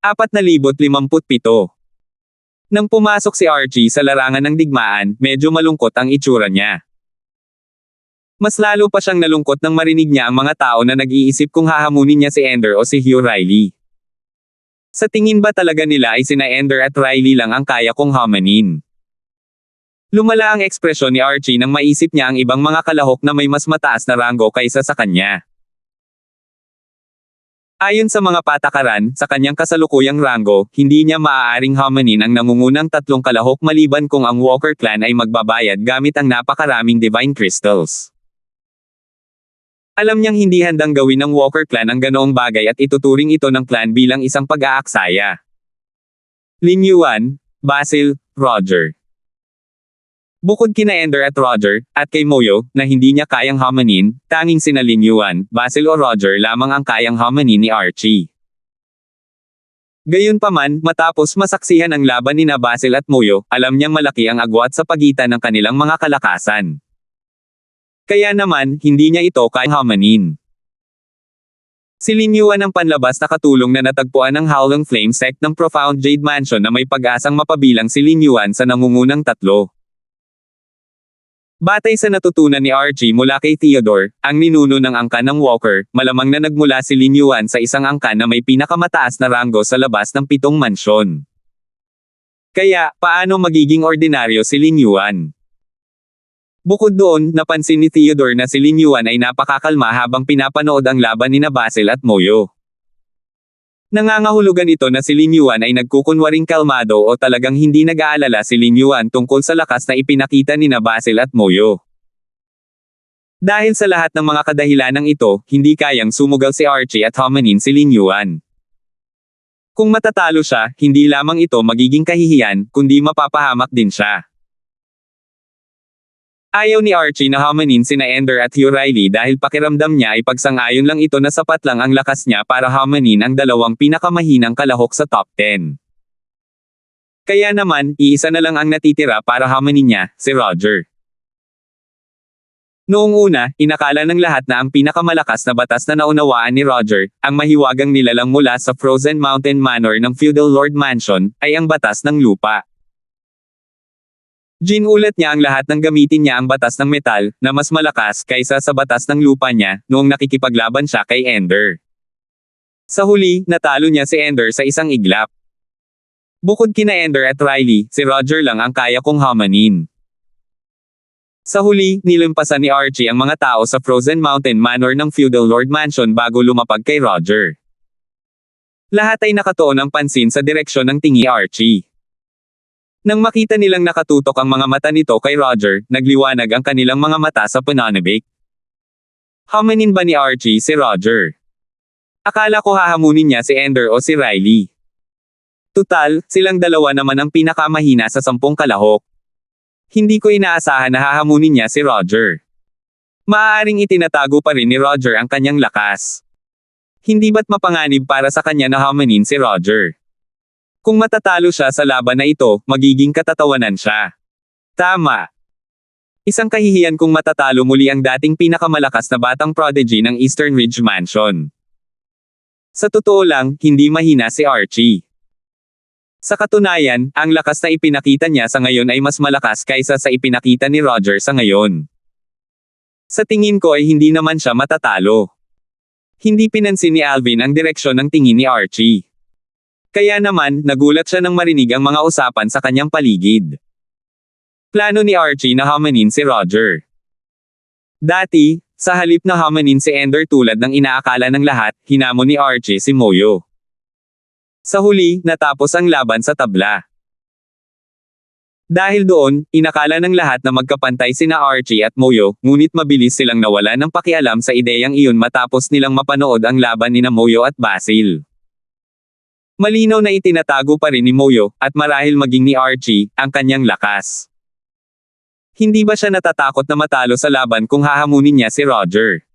4,057. Nang pumasok si Archie sa larangan ng digmaan, medyo malungkot ang itsura niya. Mas lalo pa siyang nalungkot nang marinig niya ang mga tao na nag-iisip kung hahamunin niya si Ender o si Hugh Riley. Sa tingin ba talaga nila ay sina Ender at Riley lang ang kaya kong hamanin? Lumala ang ekspresyon ni Archie nang maisip niya ang ibang mga kalahok na may mas mataas na ranggo kaysa sa kanya. Ayon sa mga patakaran, sa kanyang kasalukuyang ranggo, hindi niya maaaring hamanin ang nangungunang tatlong kalahok maliban kung ang Walker clan ay magbabayad gamit ang napakaraming divine crystals. Alam niyang hindi handang gawin ng Walker clan ang ganoong bagay at ituturing ito ng clan bilang isang pag-aaksaya. Lin Yuan, Basil, Roger. Bukod kina Ender at Roger, at kay Moyo, na hindi niya kayang hamanin, tanging sina Lin Yuan, Basil o Roger lamang ang kayang hamanin ni Archie. Gayunpaman, matapos masaksihan ang laban nina Basil at Moyo, alam niyang malaki ang agwat sa pagitan ng kanilang mga kalakasan. Kaya naman, hindi niya ito kayang hamanin. Si Lin Yuan ang panlabas na katulong na natagpuan ng Howling Flame sect ng Profound Jade Mansion na may pag-asang mapabilang si Lin Yuan sa nangungunang tatlo. Batay sa natutunan ni Archie mula kay Theodore, ang ninuno ng angkan ng Walker, malamang na nagmula si Lin Yuan sa isang angkan na may pinakamataas na ranggo sa labas ng 7 mansyon. Kaya, paano magiging ordinaryo si Lin Yuan? Bukod doon, napansin ni Theodore na si Lin Yuan ay napakakalma habang pinapanood ang laban nina Basil at Moyo. Nangangahulugan ito na si Lin Yuan ay nagkukunwaring kalmado o talagang hindi nag-aalala si Lin Yuan tungkol sa lakas na ipinakita nina Basil at Moyo. Dahil sa lahat ng mga kadahilanang ito, hindi kayang sumugal si Archie at hamanin si Lin Yuan. Kung matatalo siya, hindi lamang ito magiging kahihiyan, kundi mapapahamak din siya. Ayaw ni Archie na hamanin sina Ender at Hugh Riley dahil pakiramdam niya ay pagsang-ayon lang ito na sapat lang ang lakas niya para hamanin ang dalawang pinakamahinang kalahok sa top 10. Kaya naman, iisa na lang ang natitira para hamanin niya, si Roger. Noong una, inakala ng lahat na ang pinakamalakas na batas na naunawaan ni Roger, ang mahiwagang nilalang mula sa Frozen Mountain Manor ng Feudal Lord Mansion, ay ang batas ng lupa. Ginulat niya ang lahat ng gamitin niya ang batas ng metal, na mas malakas kaysa sa batas ng lupa niya, noong nakikipaglaban siya kay Ender. Sa huli, natalo niya si Ender sa isang iglap. Bukod kina Ender at Riley, si Roger lang ang kaya kong hamanin. Sa huli, nilampasan ni Archie ang mga tao sa Frozen Mountain Manor ng Feudal Lord Mansion bago lumapag kay Roger. Lahat ay nakatuon ang pansin sa direksyon ng tingi Archie. Nang makita nilang nakatutok ang mga mata nito kay Roger, nagliwanag ang kanilang mga mata sa pananabik. Hamanin ba ni Archie si Roger? Akala ko hahamunin niya si Ender o si Riley. Tutal, silang dalawa naman ang pinakamahina sa 10 kalahok. Hindi ko inaasahan na hahamunin niya si Roger. Maaaring itinatago pa rin ni Roger ang kanyang lakas. Hindi ba't mapanganib para sa kanya na hamanin si Roger? Kung matatalo siya sa laban na ito, magiging katatawanan siya. Tama. Isang kahihiyan kung matatalo muli ang dating pinakamalakas na batang prodigy ng Eastern Ridge Mansion. Sa totoo lang, hindi mahina si Archie. Sa katunayan, ang lakas na ipinakita niya sa ngayon ay mas malakas kaysa sa ipinakita ni Roger sa ngayon. Sa tingin ko ay hindi naman siya matatalo. Hindi pinansin ni Alvin ang direksyon ng tingin ni Archie. Kaya naman, nagulat siya nang marinig ang mga usapan sa kanyang paligid. Plano ni Archie na hamanin si Roger. Dati, sa halip na hamanin si Ender tulad ng inaakala ng lahat, hinamon ni Archie si Moyo. Sa huli, natapos ang laban sa tabla. Dahil doon, inakala ng lahat na magkapantay sina Archie at Moyo, ngunit mabilis silang nawala ng pakialam sa ideyang iyon matapos nilang mapanood ang laban nina Moyo at Basil. Malinaw na itinatago pa rin ni Moyo, at marahil maging ni Archie, ang kanyang lakas. Hindi ba siya natatakot na matalo sa laban kung hahamunin niya si Roger?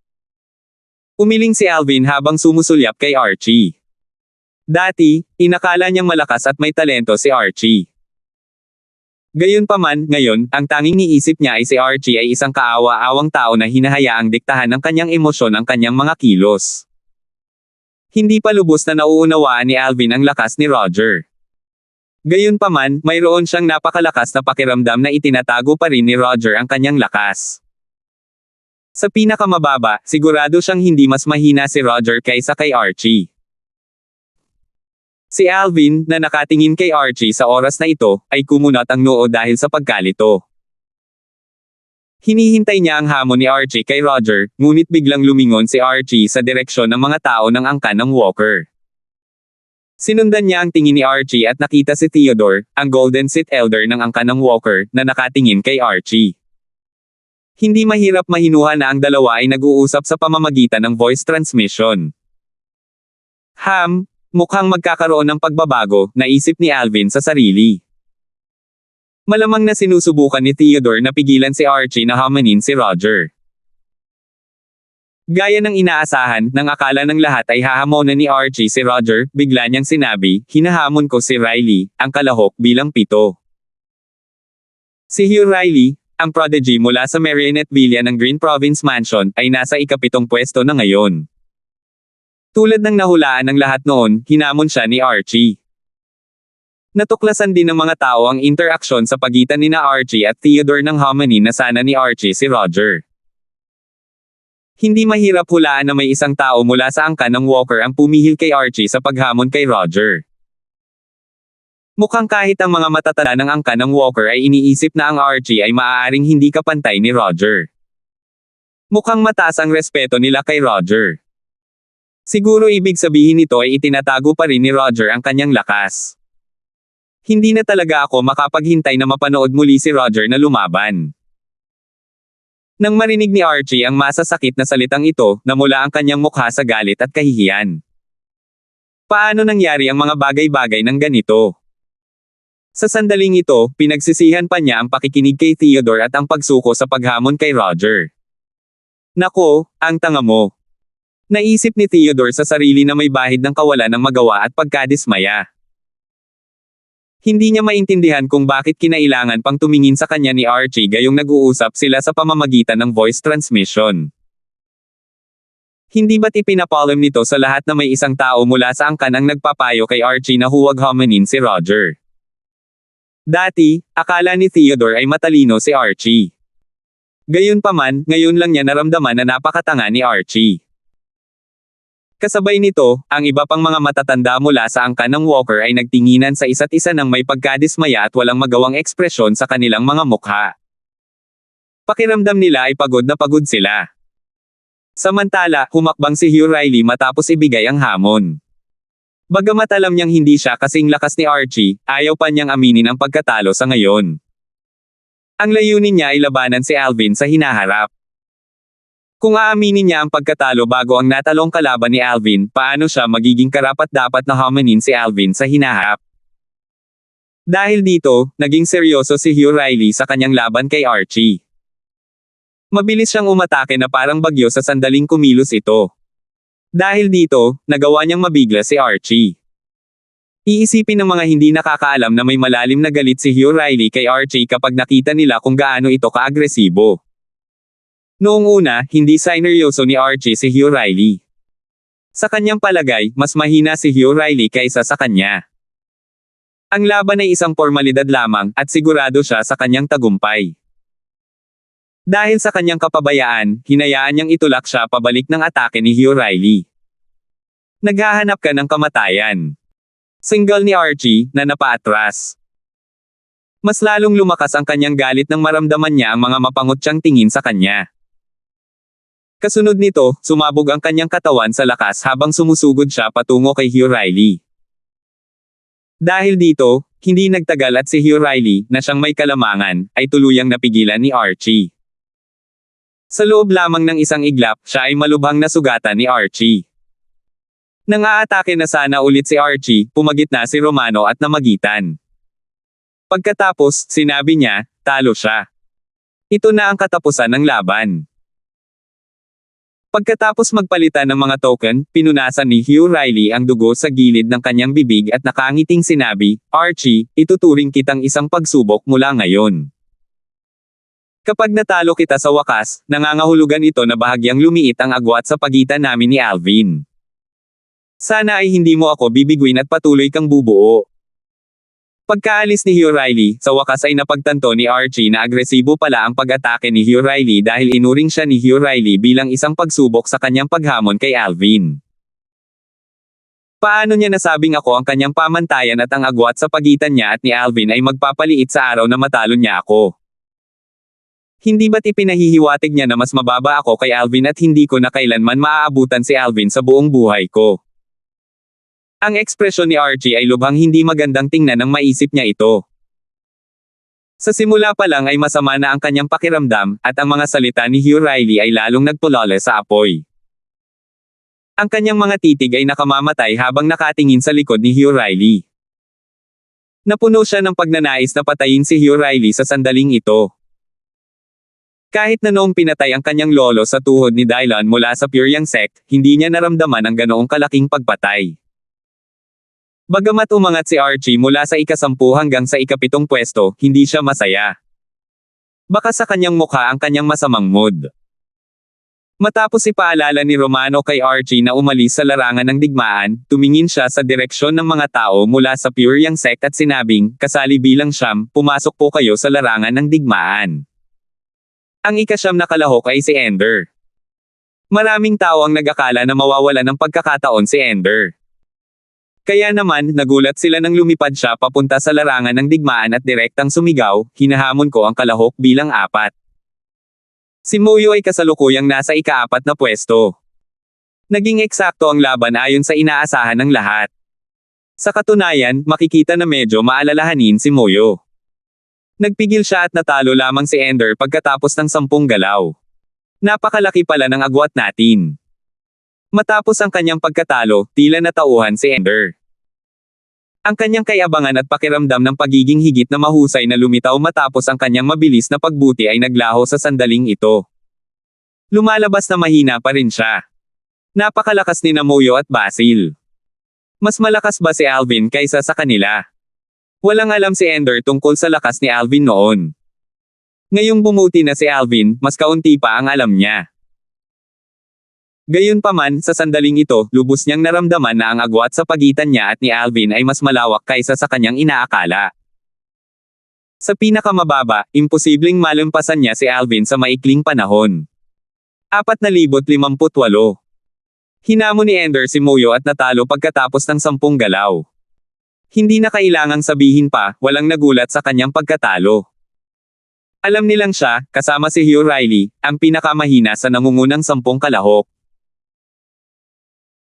Umiling si Alvin habang sumusulyap kay Archie. Dati, inakala niyang malakas at may talento si Archie. Gayunpaman, ngayon, ang tanging niisip niya ay si Archie ay isang kaawa-awang tao na hinahayaang diktahan ng kanyang emosyon ang kanyang mga kilos. Hindi pa lubos na nauunawaan ni Alvin ang lakas ni Roger. Gayunpaman, mayroon siyang napakalakas na pakiramdam na itinatago pa rin ni Roger ang kanyang lakas. Sa pinakamababa, sigurado siyang hindi mas mahina si Roger kaysa kay Archie. Si Alvin, na nakatingin kay Archie sa oras na ito, ay kumunat ang noo dahil sa pagkalito. Hinihintay niya ang hamon ni Archie kay Roger, ngunit biglang lumingon si Archie sa direksyon ng mga tao ng angkan ng Walker. Sinundan niya ang tingin ni Archie at nakita si Theodore, ang Golden Sith Elder ng angkan ng Walker, na nakatingin kay Archie. Hindi mahirap mahinuha na ang dalawa ay nag-uusap sa pamamagitan ng voice transmission. Mukhang magkakaroon ng pagbabago, naisip ni Alvin sa sarili. Malamang na sinusubukan ni Theodore na pigilan si Archie na hamanin si Roger. Gaya ng inaasahan, nang akala ng lahat ay hahamonan ni Archie si Roger, bigla niyang sinabi, hinahamon ko si Riley, ang kalahok bilang 7. Si Hugh Riley, ang prodigy mula sa Marionetteville ng Green Province Mansion, ay nasa ika-7 pwesto na ngayon. Tulad ng nahulaan ng lahat noon, hinamon siya ni Archie. Natuklasan din ng mga tao ang interaksyon sa pagitan ni Archie at Theodore ng hamanin na sana ni Archie si Roger. Hindi mahirap hulaan na may isang tao mula sa angkan ng Walker ang pumihil kay Archie sa paghamon kay Roger. Mukhang kahit ang mga matatanda ng angkan ng Walker ay iniisip na ang Archie ay maaaring hindi kapantay ni Roger. Mukhang mataas ang respeto nila kay Roger. Siguro ibig sabihin nito ay itinatago pa rin ni Roger ang kanyang lakas. Hindi na talaga ako makapaghintay na mapanood muli si Roger na lumaban. Nang marinig ni Archie ang masasakit na salitang ito, namula ang kanyang mukha sa galit at kahihiyan. Paano nangyari ang mga bagay-bagay ng ganito? Sa sandaling ito, pinagsisihan pa niya ang pakikinig kay Theodore at ang pagsuko sa paghamon kay Roger. Nako, ang tanga mo. Naisip ni Theodore sa sarili na may bahid ng kawalan ng magawa at pagkadismaya. Hindi niya maintindihan kung bakit kinailangan pang tumingin sa kanya ni Archie gayong nag-uusap sila sa pamamagitan ng voice transmission. Hindi ba't ipinapalam nito sa lahat na may isang tao mula sa angkan ang nagpapayo kay Archie na huwag hamanin si Roger? Dati, akala ni Theodore ay matalino si Archie. Gayunpaman, ngayon lang niya naramdaman na napakatanga ni Archie. Kasabay nito, ang iba pang mga matatanda mula sa angkan ng Walker ay nagtinginan sa isa't isa ng may pagkadismaya at walang magawang ekspresyon sa kanilang mga mukha. Pakiramdam nila ay pagod na pagod sila. Samantala, humakbang si Hugh Riley matapos ibigay ang hamon. Bagamat alam niyang hindi siya kasing lakas ni Archie, ayaw pa niyang aminin ang pagkatalo sa ngayon. Ang layunin niya ay labanan si Alvin sa hinaharap. Kung aaminin niya ang pagkatalo bago ang natalong kalaban ni Alvin, paano siya magiging karapat-dapat na hamanin si Alvin sa hinaharap? Dahil dito, naging seryoso si Hugh Riley sa kanyang laban kay Archie. Mabilis siyang umatake na parang bagyo sa sandaling kumilos ito. Dahil dito, nagawa niyang mabigla si Archie. Iisipin ng mga hindi nakakaalam na may malalim na galit si Hugh Riley kay Archie kapag nakita nila kung gaano ito kaagresibo. Noong una, hindi sineryoso ni Archie si Hugh Riley. Sa kanyang palagay, mas mahina si Hugh Riley kaysa sa kanya. Ang laban ay isang formalidad lamang, at sigurado siya sa kanyang tagumpay. Dahil sa kanyang kapabayaan, hinayaan niyang itulak siya pabalik ng atake ni Hugh Riley. Naghahanap ka ng kamatayan. Single ni Archie, na napaatras. Mas lalong lumakas ang kanyang galit nang maramdaman niya ang mga mapangutyang tingin sa kanya. Kasunod nito, sumabog ang kanyang katawan sa lakas habang sumusugod siya patungo kay Hugh Riley. Dahil dito, hindi nagtagal at si Hugh Riley, na siyang may kalamangan, ay tuluyang napigilan ni Archie. Sa loob lamang ng isang iglap, siya ay malubhang nasugatan ni Archie. Nang aatake na sana ulit si Archie, pumagitna si Romano at namagitan. Pagkatapos, sinabi niya, talo siya. Ito na ang katapusan ng laban. Pagkatapos magpalitan ng mga token, pinunasan ni Hugh Riley ang dugo sa gilid ng kanyang bibig at nakangiting sinabi, "Archie, ituturing kitang isang pagsubok mula ngayon. Kapag natalo kita sa wakas, nangangahulugan ito na bahagyang lumiit ang agwat sa pagitan namin ni Alvin. Sana ay hindi mo ako bibiguin at patuloy kang bubuo." Pagkaalis ni Hugh Riley, sa wakas ay napagtanto ni Archie na agresibo pala ang pag-atake ni Hugh Riley dahil inuring siya ni Hugh Riley bilang isang pagsubok sa kanyang paghamon kay Alvin. Paano niya nasabing ako ang kanyang pamantayan at ang agwat sa pagitan niya at ni Alvin ay magpapaliit sa araw na matalo niya ako? Hindi ba't ipinahihiwatig niya na mas mababa ako kay Alvin at hindi ko na kailanman maaabutan si Alvin sa buong buhay ko? Ang ekspresyon ni Archie ay lubhang hindi magandang tingnan nang maisip niya ito. Sa simula pa lang ay masama na ang kanyang pakiramdam, at ang mga salita ni Hugh Riley ay lalong nagpulole sa apoy. Ang kanyang mga titig ay nakamamatay habang nakatingin sa likod ni Hugh Riley. Napuno siya ng pagnanais na patayin si Hugh Riley sa sandaling ito. Kahit na noong pinatay ang kanyang lolo sa tuhod ni Dylan mula sa Puryang sect, hindi niya naramdaman ang ganoong kalaking pagpatay. Bagamat umangat si Archie mula sa ika-10 hanggang sa ika-7 pwesto, hindi siya masaya. Baka sa kanyang mukha ang kanyang masamang mood. Matapos ipaalala ni Romano kay Archie na umalis sa larangan ng digmaan, tumingin siya sa direksyon ng mga tao mula sa Puryang sect at sinabing, "Kasali bilang siyam, pumasok po kayo sa larangan ng digmaan." Ang ika-9 na kalahok ay si Ender. Maraming tao ang nag-akala na mawawala ng pagkakataon si Ender. Kaya naman, nagulat sila nang lumipad siya papunta sa larangan ng digmaan at direktang sumigaw, "Hinahamon ko ang kalahok bilang 4. Si Moyo ay kasalukuyang nasa ika-4 na pwesto. Naging eksakto ang laban ayon sa inaasahan ng lahat. Sa katunayan, makikita na medyo maalalahanin si Moyo. Nagpigil siya at natalo lamang si Ender pagkatapos ng 10 galaw. Napakalaki pala ng agwat natin. Matapos ang kanyang pagkatalo, tila natauhan si Ender. Ang kanyang kayabangan at pakiramdam ng pagiging higit na mahusay na lumitaw matapos ang kanyang mabilis na pagbuti ay naglaho sa sandaling ito. Lumalabas na mahina pa rin siya. Napakalakas ni Moyo at Basil. Mas malakas ba si Alvin kaysa sa kanila? Walang alam si Ender tungkol sa lakas ni Alvin noon. Ngayong bumuti na si Alvin, mas kaunti pa ang alam niya. Gayunpaman, sa sandaling ito, lubos niyang naramdaman na ang agwat sa pagitan niya at ni Alvin ay mas malawak kaysa sa kanyang inaakala. Sa pinakamababa, imposibleng malampasan niya si Alvin sa maikling panahon. 4,058. Hinamon ni Ender si Moyo at natalo pagkatapos ng 10 galaw. Hindi na kailangang sabihin pa, walang nagulat sa kanyang pagkatalo. Alam nilang siya, kasama si Hugh Riley, ang pinakamahina sa nangungunang 10 kalahok.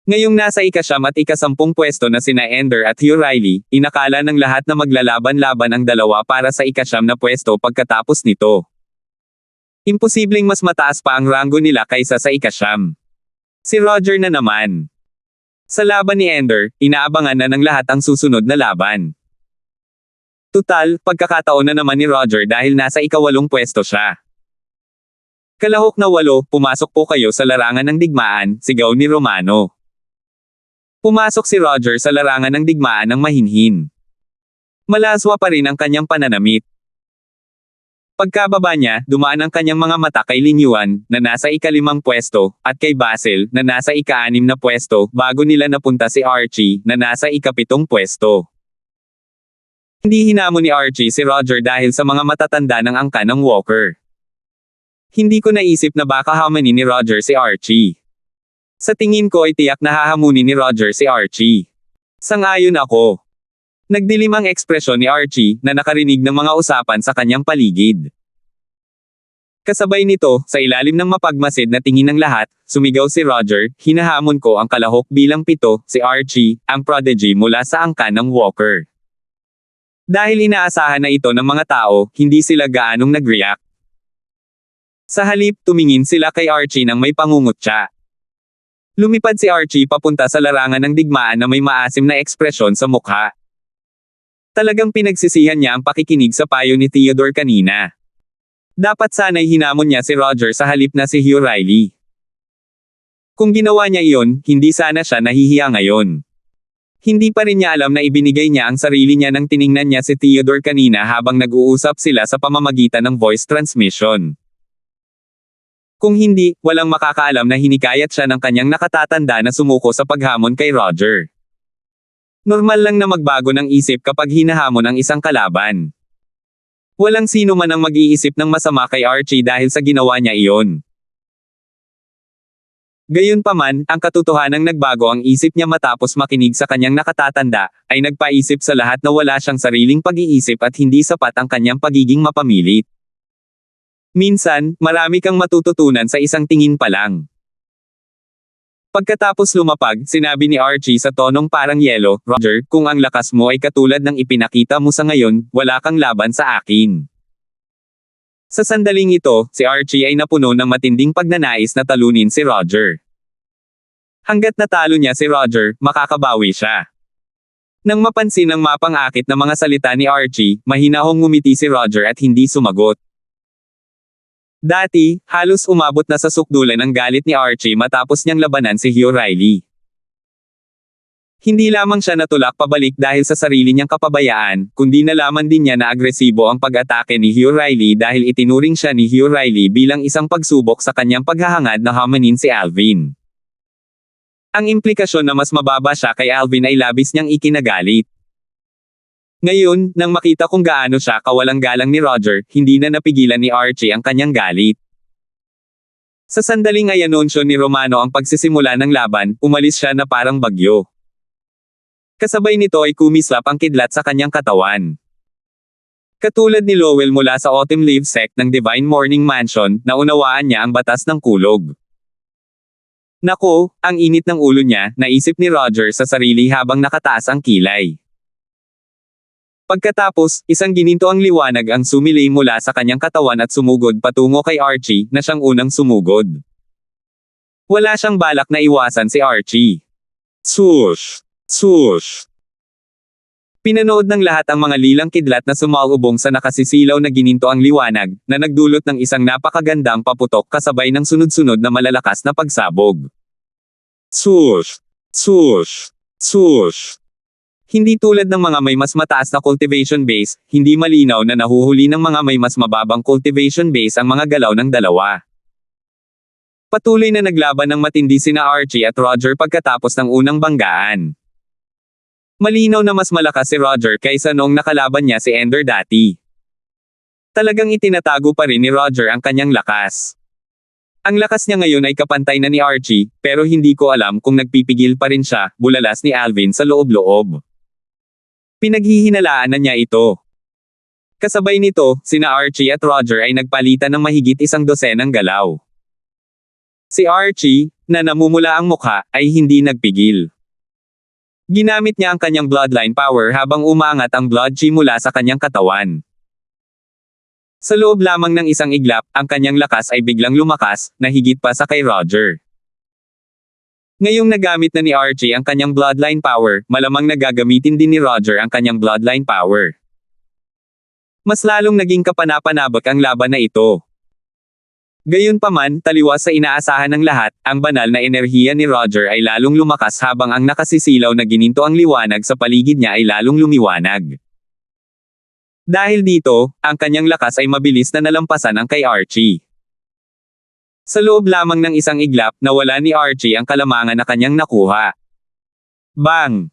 Ngayong nasa ika-9 at ika-10 pwesto na sina Ender at Hugh Riley, inakala ng lahat na maglalaban-laban ang dalawa para sa ika-9 na pwesto pagkatapos nito. Imposibleng mas mataas pa ang ranggo nila kaysa sa ika-9. Si Roger na naman. Sa laban ni Ender, inaabangan na ng lahat ang susunod na laban. Tutal, pagkakataon na naman ni Roger dahil nasa ika-8 pwesto siya. "Kalahok na 8, pumasok po kayo sa larangan ng digmaan," sigaw ni Romano. Pumasok si Roger sa larangan ng digmaan ng mahinhin. Malaswa pa rin ang kanyang pananamit. Pagkababa niya, dumaan ang kanyang mga mata kay Lin Yuan, na nasa ika-5 pwesto, at kay Basil, na nasa ika-6 na pwesto, bago nila napunta si Archie, na nasa ika-7 pwesto. Hindi hinamon ni Archie si Roger dahil sa mga matatanda ng angka ng Walker. Hindi ko naisip na baka hamanin ni Roger si Archie. Sa tingin ko ay tiyak na hahamunin ni Roger si Archie. Sang-ayon ako. Nagdilim ang ekspresyon ni Archie, na nakarinig ng mga usapan sa kanyang paligid. Kasabay nito, sa ilalim ng mapagmasid na tingin ng lahat, sumigaw si Roger, "Hinahamon ko ang kalahok bilang 7, si Archie, ang prodigy mula sa angka ng Walker." Dahil inaasahan na ito ng mga tao, hindi sila gaanong nag-react. Sa halip, tumingin sila kay Archie nang may pangungutya. Lumipad si Archie papunta sa larangan ng digmaan na may maasim na ekspresyon sa mukha. Talagang pinagsisihan niya ang pakikinig sa payo ni Theodore kanina. Dapat sana'y hinamon niya si Roger sa halip na si Hugh Riley. Kung ginawa niya iyon, hindi sana siya nahihiya ngayon. Hindi pa rin niya alam na ibinigay niya ang sarili niya nang tiningnan niya si Theodore kanina habang nag-uusap sila sa pamamagitan ng voice transmission. Kung hindi, walang makakaalam na hinikayat siya ng kanyang nakatatanda na sumuko sa paghamon kay Roger. Normal lang na magbago ng isip kapag hinahamon ang isang kalaban. Walang sino man ang mag-iisip ng masama kay Archie dahil sa ginawa niya iyon. Gayunpaman, ang katotohanang nagbago ang isip niya matapos makinig sa kanyang nakatatanda, ay nagpaisip sa lahat na wala siyang sariling pag-iisip at hindi sapat ang kanyang pagiging mapamilit. Minsan, marami kang matututunan sa isang tingin pa lang. Pagkatapos lumapag, sinabi ni Archie sa tonong parang yelo, "Roger, kung ang lakas mo ay katulad ng ipinakita mo sa ngayon, wala kang laban sa akin." Sa sandaling ito, si Archie ay napuno ng matinding pagnanais na talunin si Roger. Hanggat natalo niya si Roger, makakabawi siya. Nang mapansin ang mapang-akit na mga salita ni Archie, mahinahong ngumiti si Roger at hindi sumagot. Dati, halos umabot na sa sukdulan ang galit ni Archie matapos niyang labanan si Hugh Riley. Hindi lamang siya natulak pabalik dahil sa sarili niyang kapabayaan, kundi nalaman din niya na agresibo ang pag-atake ni Hugh Riley dahil itinuring siya ni Hugh Riley bilang isang pagsubok sa kanyang paghahangad na hamanin si Alvin. Ang implikasyon na mas mababa siya kay Alvin ay labis niyang ikinagalit. Ngayon, nang makita kung gaano siya kawalang galang ni Roger, hindi na napigilan ni Archie ang kanyang galit. Sa sandaling ay anunsyo ni Romano ang pagsisimula ng laban, umalis siya na parang bagyo. Kasabay nito ay kumislap ang kidlat sa kanyang katawan. Katulad ni Lowell mula sa Autumn Leaves sect ng Divine Morning Mansion, naunawaan niya ang batas ng kulog. Nako, ang init ng ulo niya, naisip ni Roger sa sarili habang nakataas ang kilay. Pagkatapos, isang gininto ang liwanag ang sumilay mula sa kanyang katawan at sumugod patungo kay Archie, na siyang unang sumugod. Wala siyang balak na iwasan si Archie. Swoosh! Swoosh! Pinanood ng lahat ang mga lilang kidlat na sumalubong sa nakasisilaw na gininto ang liwanag, na nagdulot ng isang napakagandang paputok kasabay ng sunod-sunod na malalakas na pagsabog. Swoosh! Swoosh! Swoosh! Hindi tulad ng mga may mas mataas na cultivation base, hindi malinaw na nahuhuli ng mga may mas mababang cultivation base ang mga galaw ng dalawa. Patuloy na naglaban ng matindi sina Archie at Roger pagkatapos ng unang banggaan. Malinaw na mas malakas si Roger kaysa noong nakalaban niya si Ender dati. Talagang itinatago pa rin ni Roger ang kanyang lakas. Ang lakas niya ngayon ay kapantay na ni Archie, pero hindi ko alam kung nagpipigil pa rin siya, bulalas ni Alvin sa loob-loob. Pinaghihinalaan na niya ito. Kasabay nito, sina Archie at Roger ay nagpalitan ng mahigit 12 galaw. Si Archie, na namumula ang mukha, ay hindi nagpigil. Ginamit niya ang kanyang bloodline power habang umangat ang blood chi mula sa kanyang katawan. Sa loob lamang ng isang iglap, ang kanyang lakas ay biglang lumakas, na higit pa sa kay Roger. Ngayong nagamit na ni Archie ang kanyang bloodline power, malamang nagagamitin din ni Roger ang kanyang bloodline power. Mas lalong naging kapanapanabik ang laban na ito. Gayunpaman, taliwas sa inaasahan ng lahat, ang banal na enerhiya ni Roger ay lalong lumakas habang ang nakasisilaw na gininto ang liwanag sa paligid niya ay lalong lumiwanag. Dahil dito, ang kanyang lakas ay mabilis na nalampasan ang kay Archie. Sa loob lamang ng isang iglap, nawala ni Archie ang kalamangan na kanyang nakuha. Bang!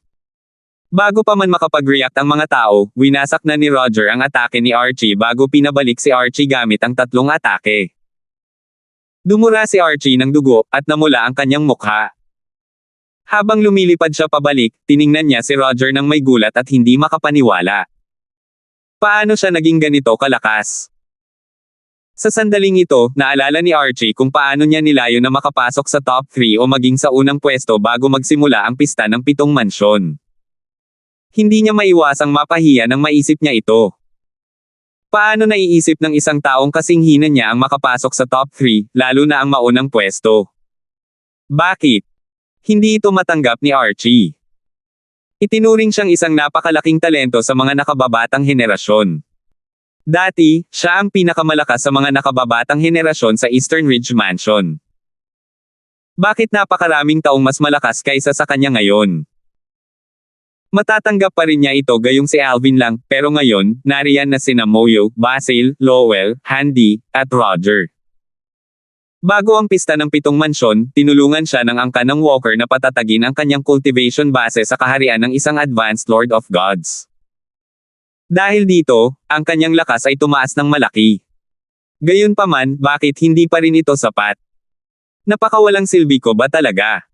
Bago pa man makapag-react ang mga tao, winasak na ni Roger ang atake ni Archie bago pinabalik si Archie gamit ang tatlong atake. Dumura si Archie ng dugo, at namula ang kanyang mukha. Habang lumilipad siya pabalik, tiningnan niya si Roger ng may gulat at hindi makapaniwala. Paano siya naging ganito kalakas? Sa sandaling ito, naalala ni Archie kung paano niya nilayo na makapasok sa top 3 o maging sa unang pwesto bago magsimula ang pista ng 7 mansyon. Hindi niya maiwasang mapahiya nang maisip niya ito. Paano naiisip ng isang taong kasing hina niya ang makapasok sa top 3, lalo na ang maunang pwesto? Bakit? Hindi ito matanggap ni Archie. Itinuring siyang isang napakalaking talento sa mga nakababatang henerasyon. Dati, siya ang pinakamalakas sa mga nakababatang henerasyon sa Eastern Ridge Mansion. Bakit napakaraming taong mas malakas kaysa sa kanya ngayon? Matatanggap pa rin niya ito gayong si Alvin lang, pero ngayon, nariyan na sina Moyo, Basil, Lowell, Handy, at Roger. Bago ang pista ng 7 mansyon, tinulungan siya ng angkan ng Walker na patatagin ang kanyang cultivation base sa kaharian ng isang advanced Lord of Gods. Dahil dito, ang kanyang lakas ay tumaas ng malaki. Gayunpaman, bakit hindi pa rin ito sapat? Napakawalang silbi ko ba talaga?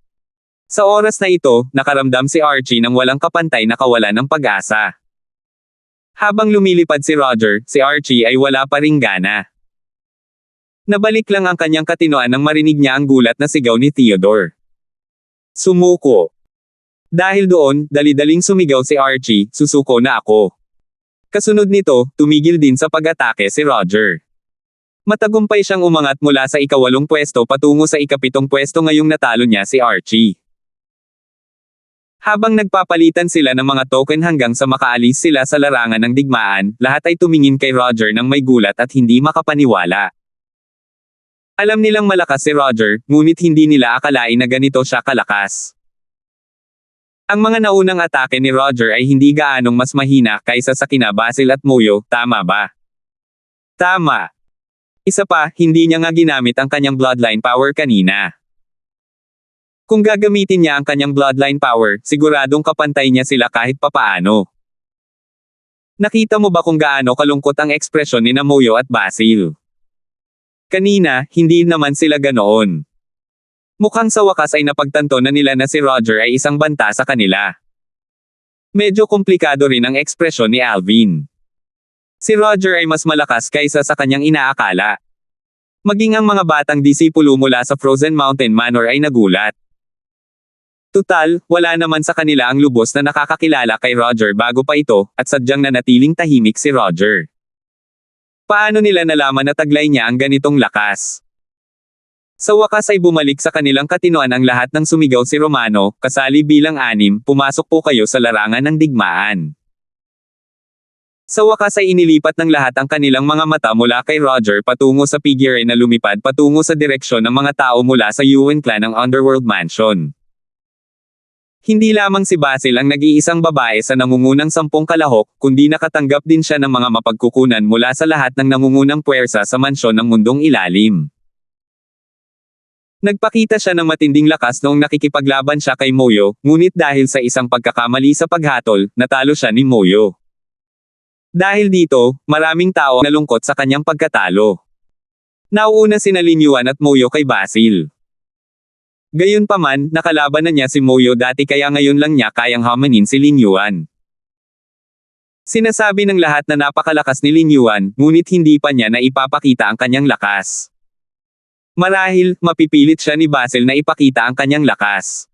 Sa oras na ito, nakaramdam si Archie ng walang kapantay na kawalan ng pag-asa. Habang lumilipad si Roger, si Archie ay wala pa ring gana. Nabalik lang ang kanyang katinoan nang marinig niya ang gulat na sigaw ni Theodore. Sumuko. Dahil doon, dali-daling sumigaw si Archie, susuko na ako. Kasunod nito, tumigil din sa pag-atake si Roger. Matagumpay siyang umangat mula sa ika-8 pwesto patungo sa ika-7 pwesto ngayong natalo niya si Archie. Habang nagpapalitan sila ng mga token hanggang sa makaalis sila sa larangan ng digmaan, lahat ay tumingin kay Roger nang may gulat at hindi makapaniwala. Alam nilang malakas si Roger, ngunit hindi nila akalain na ganito siya kalakas. Ang mga naunang atake ni Roger ay hindi gaanong mas mahina kaysa sa kina Basil at Moyo, tama ba? Tama. Isa pa, hindi niya nga ginamit ang kanyang bloodline power kanina. Kung gagamitin niya ang kanyang bloodline power, siguradong kapantay niya sila kahit papaano. Nakita mo ba kung gaano kalungkot ang ekspresyon ni Moyo at Basil? Kanina, hindi naman sila ganoon. Mukhang sa wakas ay napagtanto na nila na si Roger ay isang banta sa kanila. Medyo komplikado rin ang ekspresyon ni Alvin. Si Roger ay mas malakas kaysa sa kanyang inaakala. Maging ang mga batang disipulo mula sa Frozen Mountain Manor ay nagulat. Tutal, wala naman sa kanila ang lubos na nakakakilala kay Roger bago pa ito, at sadyang nanatiling tahimik si Roger. Paano nila nalaman na taglay niya ang ganitong lakas? Sa wakas ay bumalik sa kanilang katinoan ang lahat ng sumigaw si Romano, kasali bilang 6, pumasok po kayo sa larangan ng digmaan. Sa wakas ay inilipat ng lahat ang kanilang mga mata mula kay Roger patungo sa figure na lumipad patungo sa direksyon ng mga tao mula sa Yuan clan ng Underworld Mansion. Hindi lamang si Basil ang nag-iisang babae sa nangungunang 10 kalahok, kundi nakatanggap din siya ng mga mapagkukunan mula sa lahat ng nangungunang puwersa sa mansyon ng mundong ilalim. Nagpakita siya ng matinding lakas noong nakikipaglaban siya kay Moyo, ngunit dahil sa isang pagkakamali sa paghatol, natalo siya ni Moyo. Dahil dito, maraming tao ang nalungkot sa kanyang pagkatalo. Nauuna sina Lin Yuan at Moyo kay Basil. Gayunpaman, nakalaban na niya si Moyo dati kaya ngayon lang niya kayang hamanin si Lin Yuan. Sinasabi ng lahat na napakalakas ni Lin Yuan, ngunit hindi pa niya na ipapakita ang kanyang lakas. Marahil, mapipilit siya ni Basil na ipakita ang kanyang lakas.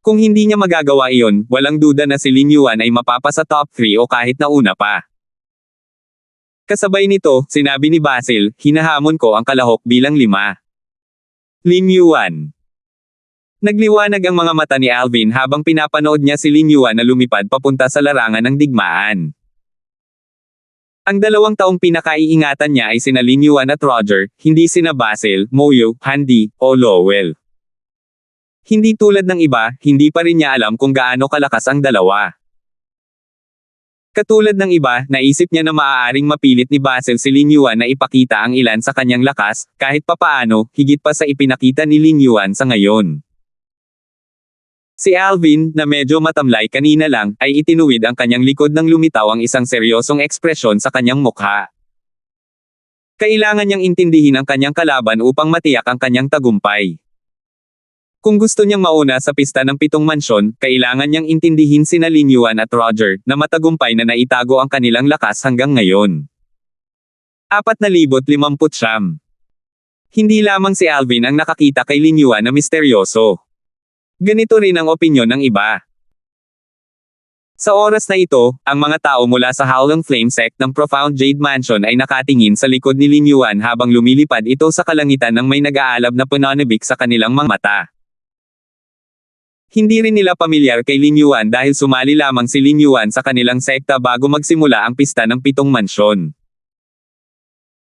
Kung hindi niya magagawa iyon, walang duda na si Lin Yuan ay mapapasa top 3 o kahit nauna pa. Kasabay nito, sinabi ni Basil, hinahamon ko ang kalahok bilang 5. Lin Yuan. Nagliwanag ang mga mata ni Alvin habang pinapanood niya si Lin Yuan na lumipad papunta sa larangan ng digmaan. Ang 2 taong pinakaiingatan niya ay sina Lin Yuan at Roger, hindi sina Basil, Moyo, Handy, o Lowell. Hindi tulad ng iba, hindi pa rin niya alam kung gaano kalakas ang dalawa. Katulad ng iba, naisip niya na maaaring mapilit ni Basil si Lin Yuan na ipakita ang ilan sa kanyang lakas, kahit papaano, higit pa sa ipinakita ni Lin Yuan sa ngayon. Si Alvin, na medyo matamlay kanina lang, ay itinuwid ang kanyang likod nang lumitaw ang isang seryosong ekspresyon sa kanyang mukha. Kailangan niyang intindihin ang kanyang kalaban upang matiyak ang kanyang tagumpay. Kung gusto niyang mauna sa pista ng 7 mansyon, kailangan niyang intindihin sina Lin Yuan at Roger, na matagumpay na naitago ang kanilang lakas hanggang ngayon. 4,059. Hindi lamang si Alvin ang nakakita kay Lin Yuan na misteryoso. Ganito rin ang opinyon ng iba. Sa oras na ito, ang mga tao mula sa Howling Flame Sect ng Profound Jade Mansion ay nakatingin sa likod ni Lin Yuan habang lumilipad ito sa kalangitan ng may nag-aalab na pananabik sa kanilang mga mata. Hindi rin nila pamilyar kay Lin Yuan dahil sumali lamang si Lin Yuan sa kanilang sekta bago magsimula ang pista ng 7 mansyon.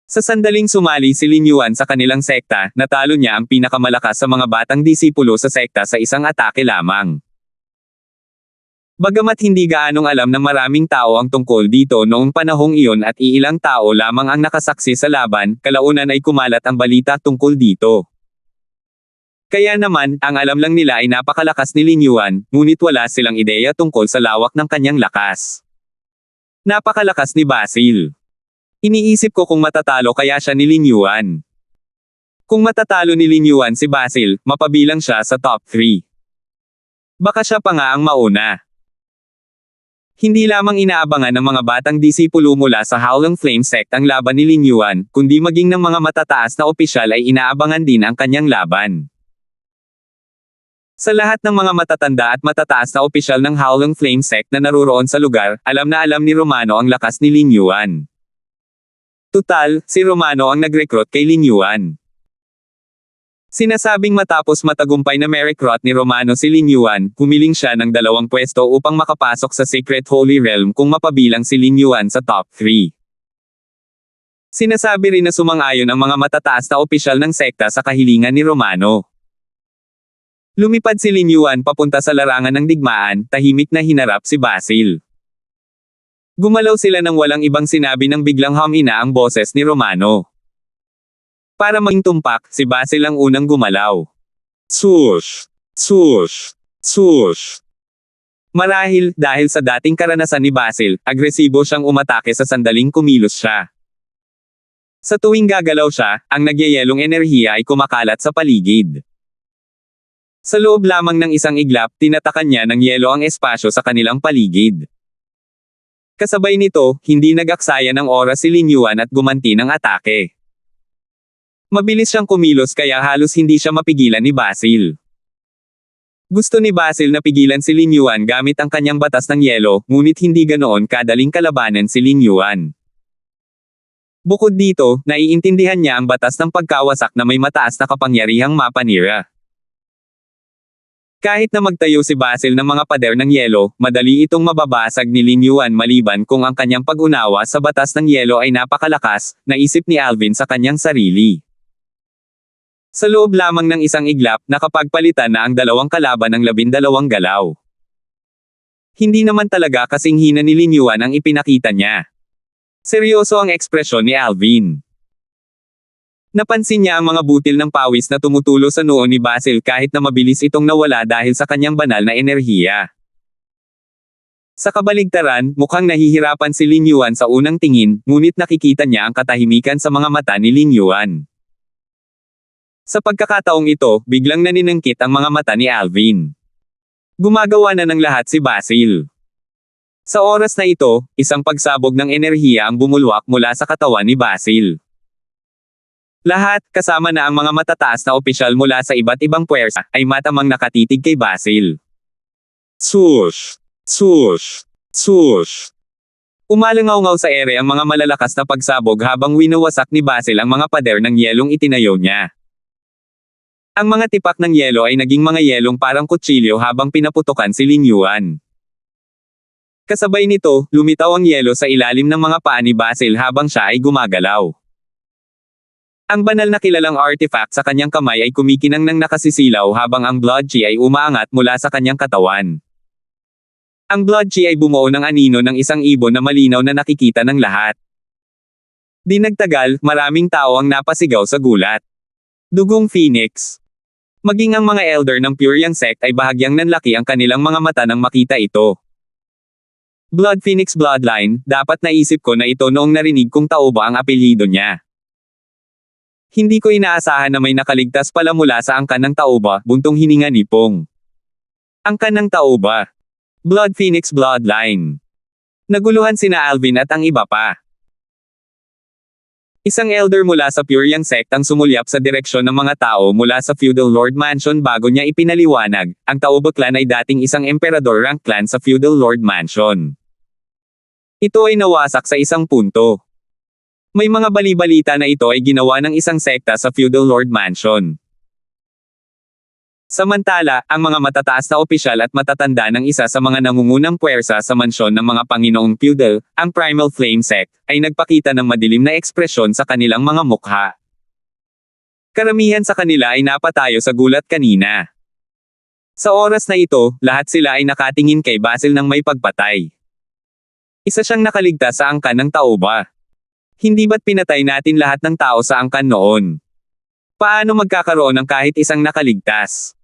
Sa sandaling sumali si Lin Yuan sa kanilang sekta, natalo niya ang pinakamalakas sa mga batang disipulo sa sekta sa isang atake lamang. Bagamat hindi gaanong alam ng maraming tao ang tungkol dito noong panahong iyon at iilang tao lamang ang nakasaksi sa laban, kalaunan ay kumalat ang balita tungkol dito. Kaya naman, ang alam lang nila ay napakalakas ni Lin Yuan, ngunit wala silang ideya tungkol sa lawak ng kanyang lakas. Napakalakas ni Basil. Iniisip ko kung matatalo kaya siya ni Lin Yuan. Kung matatalo ni Lin Yuan si Basil, mapabilang siya sa top 3. Baka siya pa nga ang mauna. Hindi lamang inaabangan ng mga batang disipulo mula sa Howling Flame sect ang laban ni Lin Yuan, kundi maging ng mga matataas na opisyal ay inaabangan din ang kanyang laban. Sa lahat ng mga matatanda at matataas na opisyal ng Howling Flame sect na naruroon sa lugar, alam na alam ni Romano ang lakas ni Lin Yuan. Tutal, si Romano ang nag-recruit kay Lin Yuan. Sinasabing matapos matagumpay na merecruit ni Romano si Lin Yuan, humiling siya ng 2 pwesto upang makapasok sa Secret Holy Realm kung mapabilang si Lin Yuan sa top 3. Sinasabi rin na sumang-ayon ang mga matataas na opisyal ng sekta sa kahilingan ni Romano. Lumipad si Lin Yuan papunta sa larangan ng digmaan, tahimik na hinarap si Basil. Gumalaw sila nang walang ibang sinabi nang biglang humina ang boses ni Romano. Para maging tumpak, si Basil ang unang gumalaw. Swoosh! Swoosh! Swoosh! Marahil, dahil sa dating karanasan ni Basil, agresibo siyang umatake sa sandaling kumilos siya. Sa tuwing gagalaw siya, ang nagyayelong enerhiya ay kumakalat sa paligid. Sa loob lamang ng isang iglap, tinatakan niya ng yelo ang espasyo sa kanilang paligid. Kasabay nito, hindi nag-aksaya ng oras si Lin Yuan at gumanti ng atake. Mabilis siyang kumilos kaya halos hindi siya mapigilan ni Basil. Gusto ni Basil na pigilan si Lin Yuan gamit ang kanyang batas ng yelo, ngunit hindi ganoon kadaling kalabanan si Lin Yuan. Bukod dito, naiintindihan niya ang batas ng pagkawasak na may mataas na kapangyarihang mapanira. Kahit na magtayo si Basil ng mga pader ng yelo, madali itong mababasag ni Lin Yuan maliban kung ang kanyang pag-unawa sa batas ng yelo ay napakalakas, naisip ni Alvin sa kanyang sarili. Sa loob lamang ng isang iglap, nakapagpalitan na ang 2 kalaban ng 12 galaw. Hindi naman talaga kasing hina ni Lin Yuan ang ipinakita niya. Seryoso ang ekspresyon ni Alvin. Napansin niya ang mga butil ng pawis na tumutulo sa noo ni Basil kahit na mabilis itong nawala dahil sa kanyang banal na enerhiya. Sa kabaligtaran, mukhang nahihirapan si Lin Yuan sa unang tingin, ngunit nakikita niya ang katahimikan sa mga mata ni Lin Yuan. Sa pagkakataong ito, biglang naninangkit ang mga mata ni Alvin. Gumagawa na ng lahat si Basil. Sa oras na ito, isang pagsabog ng enerhiya ang bumulwak mula sa katawan ni Basil. Lahat, kasama na ang mga matataas na opisyal mula sa iba't ibang puwersa, ay matamang nakatitig kay Basil. Swoosh! Swoosh! Swoosh! Umalangaw-ngaw sa ere ang mga malalakas na pagsabog habang winawasak ni Basil ang mga pader ng yelong itinayo niya. Ang mga tipak ng yelo ay naging mga yelong parang kutsilyo habang pinaputukan si Lin Yuan. Kasabay nito, lumitaw ang yelo sa ilalim ng mga paa ni Basil habang siya ay gumagalaw. Ang banal na kilalang artifact sa kanyang kamay ay kumikinang ng nakasisilaw habang ang blood chi ay umaangat mula sa kanyang katawan. Ang blood chi ay bumuo ng anino ng isang ibon na malinaw na nakikita ng lahat. Di nagtagal, maraming tao ang napasigaw sa gulat. Dugong Phoenix. Maging ang mga elder ng Purian sect ay bahagyang nanlaki ang kanilang mga mata nang makita ito. Blood Phoenix Bloodline, dapat naisip ko na ito noong narinig kong Taoba ang apelyido niya. Hindi ko inaasahan na may nakaligtas pala mula sa angkan ng Taoba, buntong hininga ni Pong. Angkan ng Taoba. Blood Phoenix Bloodline. Naguluhan sina Alvin at ang iba pa. Isang elder mula sa Purian sect ang sumulyap sa direksyon ng mga tao mula sa Feudal Lord Mansion bago niya ipinaliwanag, ang Taoba clan ay dating isang emperador rank clan sa Feudal Lord Mansion. Ito ay nawasak sa isang punto. May mga bali-balita na ito ay ginawa ng isang sekta sa Feudal Lord Mansion. Samantala, ang mga matataas na opisyal at matatanda ng isa sa mga nangungunang puwersa sa mansyon ng mga Panginoong Feudal, ang Primal Flame Sect, ay nagpakita ng madilim na ekspresyon sa kanilang mga mukha. Karamihan sa kanila ay napatayo sa gulat kanina. Sa oras na ito, lahat sila ay nakatingin kay Basil ng may pagpatay. Isa siyang nakaligtas sa angkan ng Tauba. Hindi ba't pinatay natin lahat ng tao sa angkan noon? Paano magkakaroon ng kahit isang nakaligtas?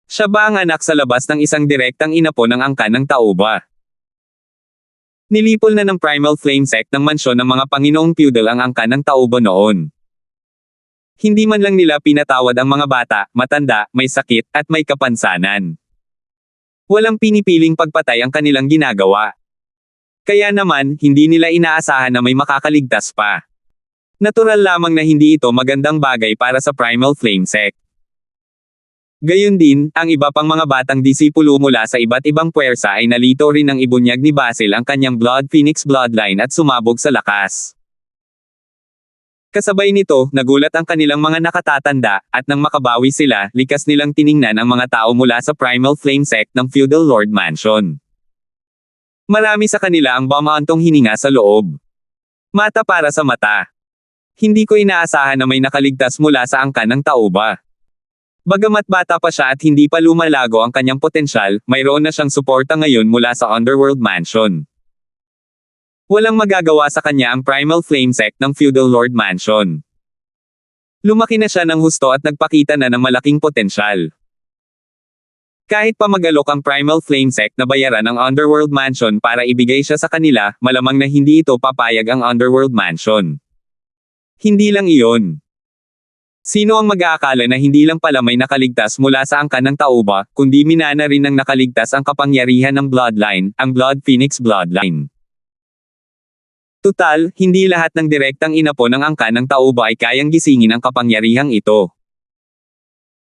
Siya ba ang anak sa labas ng isang direktang inapo ng angkan ng Tauba? Nilipol na ng Primal Flame Sect ng mansyon ng mga Panginoong Feudal ang angkan ng Tauba noon. Hindi man lang nila pinatawad ang mga bata, matanda, may sakit, at may kapansanan. Walang pinipiling pagpatay ang kanilang ginagawa. Kaya naman, hindi nila inaasahan na may makakaligtas pa. Natural lamang na hindi ito magandang bagay para sa Primal Flame Sect. Gayun din, ang iba pang mga batang disipulo mula sa iba't ibang puwersa ay nalito rin ng ibunyag ni Basil ang kanyang Blood Phoenix bloodline at sumabog sa lakas. Kasabay nito, nagulat ang kanilang mga nakatatanda, at nang makabawi sila, likas nilang tiningnan ang mga tao mula sa Primal Flame Sect ng Feudal Lord Mansion. Marami sa kanila ang bumaantong hininga sa loob. Mata para sa mata. Hindi ko inaasahan na may nakaligtas mula sa angkan ng Tauba. Bagamat bata pa siya at hindi pa lumalago ang kanyang potensyal, mayroon na siyang suporta ngayon mula sa Underworld Mansion. Walang magagawa sa kanya ang Primal Flame Sect ng Feudal Lord Mansion. Lumaki na siya ng husto at nagpakita na ng malaking potensyal. Kahit pa mag-alok ang Primal Flame Sect na bayaran ang Underworld Mansion para ibigay siya sa kanila, malamang na hindi ito papayag ang Underworld Mansion. Hindi lang iyon. Sino ang mag-aakala na hindi lang pala may nakaligtas mula sa angkan ng Tauba, kundi minana rin ng nakaligtas ang kapangyarihan ng Bloodline, ang Blood Phoenix Bloodline. Tutal, hindi lahat ng direktang inapo ng angkan ng Tauba ay kayang gisingin ang kapangyarihang ito.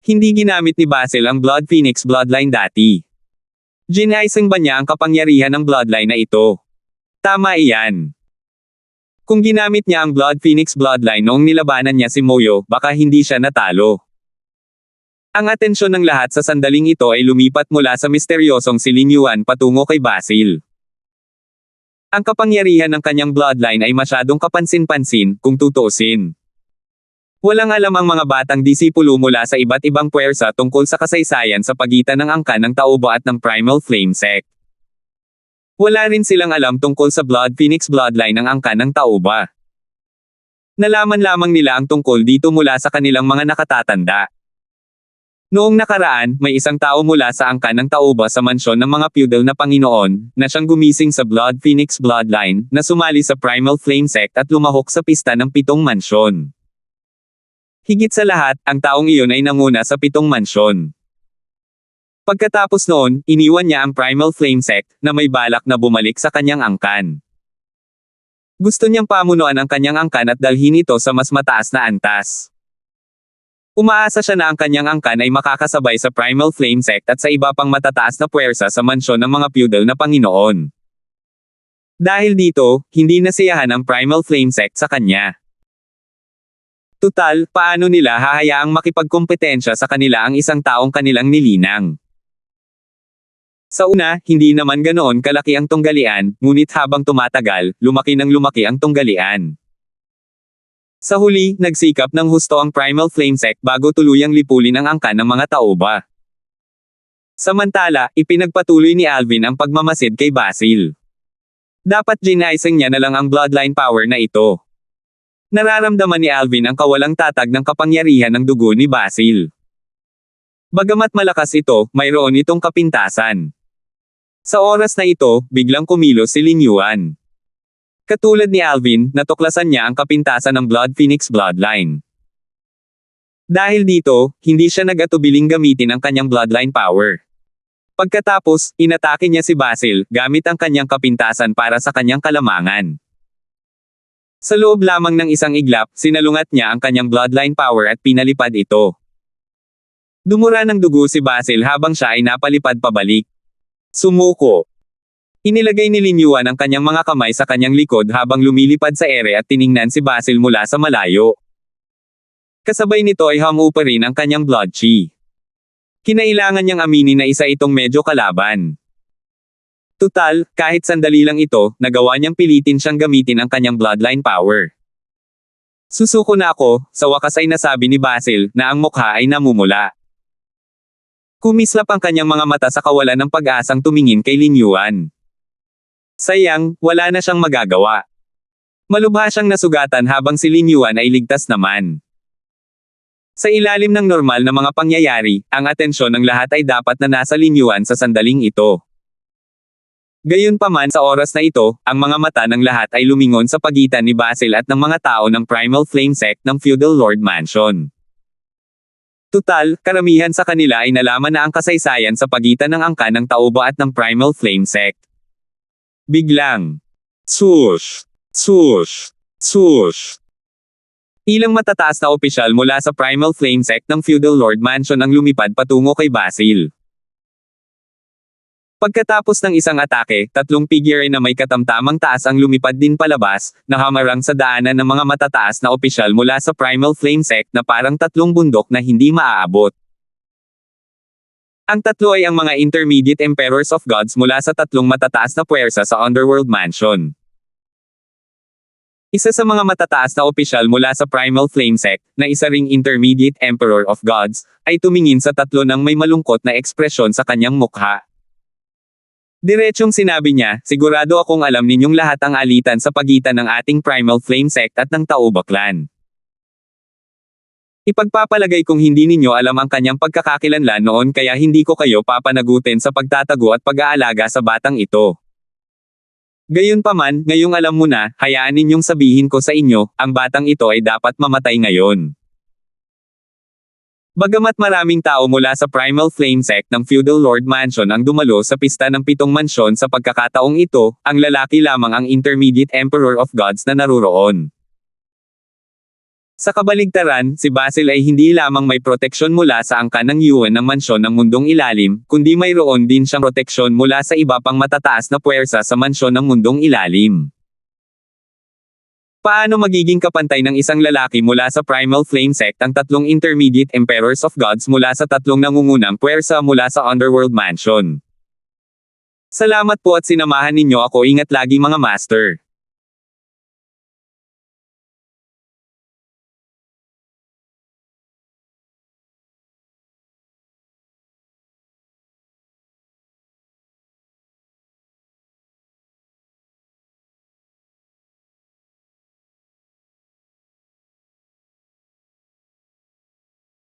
Hindi ginamit ni Basil ang Blood Phoenix Bloodline dati. Ginaisang ba niya ang kapangyarihan ng Bloodline na ito? Tama iyan. Kung ginamit niya ang Blood Phoenix Bloodline noong nilabanan niya si Moyo, baka hindi siya natalo. Ang atensyon ng lahat sa sandaling ito ay lumipat mula sa misteryosong si Lin Yuan patungo kay Basil. Ang kapangyarihan ng kanyang bloodline ay masyadong kapansin-pansin, kung tutuusin. Walang alam ang mga batang disipulo mula sa iba't ibang puwersa tungkol sa kasaysayan sa pagitan ng angkan ng Tauba at ng Primal Flame Sect. Wala rin silang alam tungkol sa Blood Phoenix bloodline ng angkan ng Tauba. Nalaman lamang nila ang tungkol dito mula sa kanilang mga nakatatanda. Noong nakaraan, may isang tao mula sa angkan ng Tauba sa mansyon ng mga feudal na Panginoon, na siyang gumising sa Blood Phoenix bloodline, na sumali sa Primal Flame Sect at lumahok sa pista ng 7 mansyon. Higit sa lahat, ang taong iyon ay nanguna sa 7 mansyon. Pagkatapos noon, iniwan niya ang Primal Flame Sect, na may balak na bumalik sa kanyang angkan. Gusto niyang pamunuan ang kanyang angkan at dalhin ito sa mas mataas na antas. Umaasa siya na ang kanyang angkan ay makakasabay sa Primal Flame Sect at sa iba pang matataas na puwersa sa mansyon ng mga feudal na Panginoon. Dahil dito, hindi nasiyahan ang Primal Flame Sect sa kanya. Tutal, paano nila hahayaang makipagkompetensya sa kanila ang isang taong kanilang nilinang? Sa una, hindi naman ganoon kalaki ang tunggalian, ngunit habang tumatagal, lumaki ng lumaki ang tunggalian. Sa huli, nagsikap ng husto ang Primal Flame Sect bago tuluyang lipulin ang angkan ng mga Tauba. Samantala, ipinagpatuloy ni Alvin ang pagmamasid kay Basil. Dapat ginaisang niya na lang ang bloodline power na ito. Nararamdaman ni Alvin ang kawalang tatag ng kapangyarihan ng dugo ni Basil. Bagamat malakas ito, mayroon itong kapintasan. Sa oras na ito, biglang kumilos si Lin Yuan. Katulad ni Alvin, natuklasan niya ang kapintasan ng Blood Phoenix bloodline. Dahil dito, hindi siya nag-atubiling gamitin ang kanyang bloodline power. Pagkatapos, inatake niya si Basil, gamit ang kanyang kapintasan para sa kanyang kalamangan. Sa loob lamang ng isang iglap, sinalungat niya ang kanyang bloodline power at pinalipad ito. Dumura ng dugo si Basil habang siya ay napalipad pabalik. Sumuko. Inilagay ni Lin Yuan ang kanyang mga kamay sa kanyang likod habang lumilipad sa ere at tiningnan si Basil mula sa malayo. Kasabay nito ay humupa rin ang kanyang blood chi. Kinailangan niyang aminin na isa itong medyo kalaban. Tutal, kahit sandali lang ito, nagawa niyang pilitin siyang gamitin ang kanyang bloodline power. Susuko na ako, sa wakas ay nasabi ni Basil, na ang mukha ay namumula. Kumislap ang kanyang mga mata sa kawalan ng pag-asang tumingin kay Lin Yuan. Sayang, wala na siyang magagawa. Malubha siyang nasugatan habang si Lin Yuan ay ligtas naman. Sa ilalim ng normal na mga pangyayari, ang atensyon ng lahat ay dapat na nasa Lin Yuan sa sandaling ito. Gayunpaman sa oras na ito, ang mga mata ng lahat ay lumingon sa pagitan ni Basil at ng mga tao ng Primal Flame Sect ng Feudal Lord Mansion. Tutal, karamihan sa kanila ay nalaman na ang kasaysayan sa pagitan ng angkan ng Tauba at ng Primal Flame Sect. Biglang, swoosh, swoosh, swoosh. Ilang matataas na opisyal mula sa Primal Flame Sect ng Feudal Lord Mansion ang lumipad patungo kay Basil. Pagkatapos ng isang atake, tatlong figure na may katamtamang taas ang lumipad din palabas, nakamarang sa daanan ng mga matataas na opisyal mula sa Primal Flame Sect na parang tatlong bundok na hindi maaabot. Ang tatlo ay ang mga Intermediate Emperors of Gods mula sa tatlong matataas na puwersa sa Underworld Mansion. Isa sa mga matataas na opisyal mula sa Primal Flame Sect, na isa ring Intermediate Emperor of Gods, ay tumingin sa tatlo ng may malungkot na ekspresyon sa kanyang mukha. Diretsong sinabi niya, sigurado akong alam ninyong lahat ang alitan sa pagitan ng ating Primal Flame Sect at ng Tauba Clan. Ipagpapalagay kong hindi ninyo alam ang kanyang pagkakakilanlan noon kaya hindi ko kayo papanagutin sa pagtatago at pag-aalaga sa batang ito. Gayunpaman, ngayong alam mo na, hayaan ninyong sabihin ko sa inyo, ang batang ito ay dapat mamatay ngayon. Bagamat maraming tao mula sa Primal Flame Sect ng Feudal Lord Mansion ang dumalo sa pista ng 7 mansyon sa pagkakataong ito, ang lalaki lamang ang Intermediate Emperor of Gods na naruroon. Sa kabaligtaran, si Basil ay hindi lamang may proteksyon mula sa angkan ng Yuan ng mansyon ng mundong ilalim, kundi mayroon din siyang proteksyon mula sa iba pang matataas na puwersa sa mansyon ng mundong ilalim. Paano magiging kapantay ng isang lalaki mula sa Primal Flame Sect ang tatlong Intermediate Emperors of Gods mula sa tatlong nangungunang puwersa mula sa Underworld Mansion? Salamat po at sinamahan ninyo ako, ingat lagi mga master.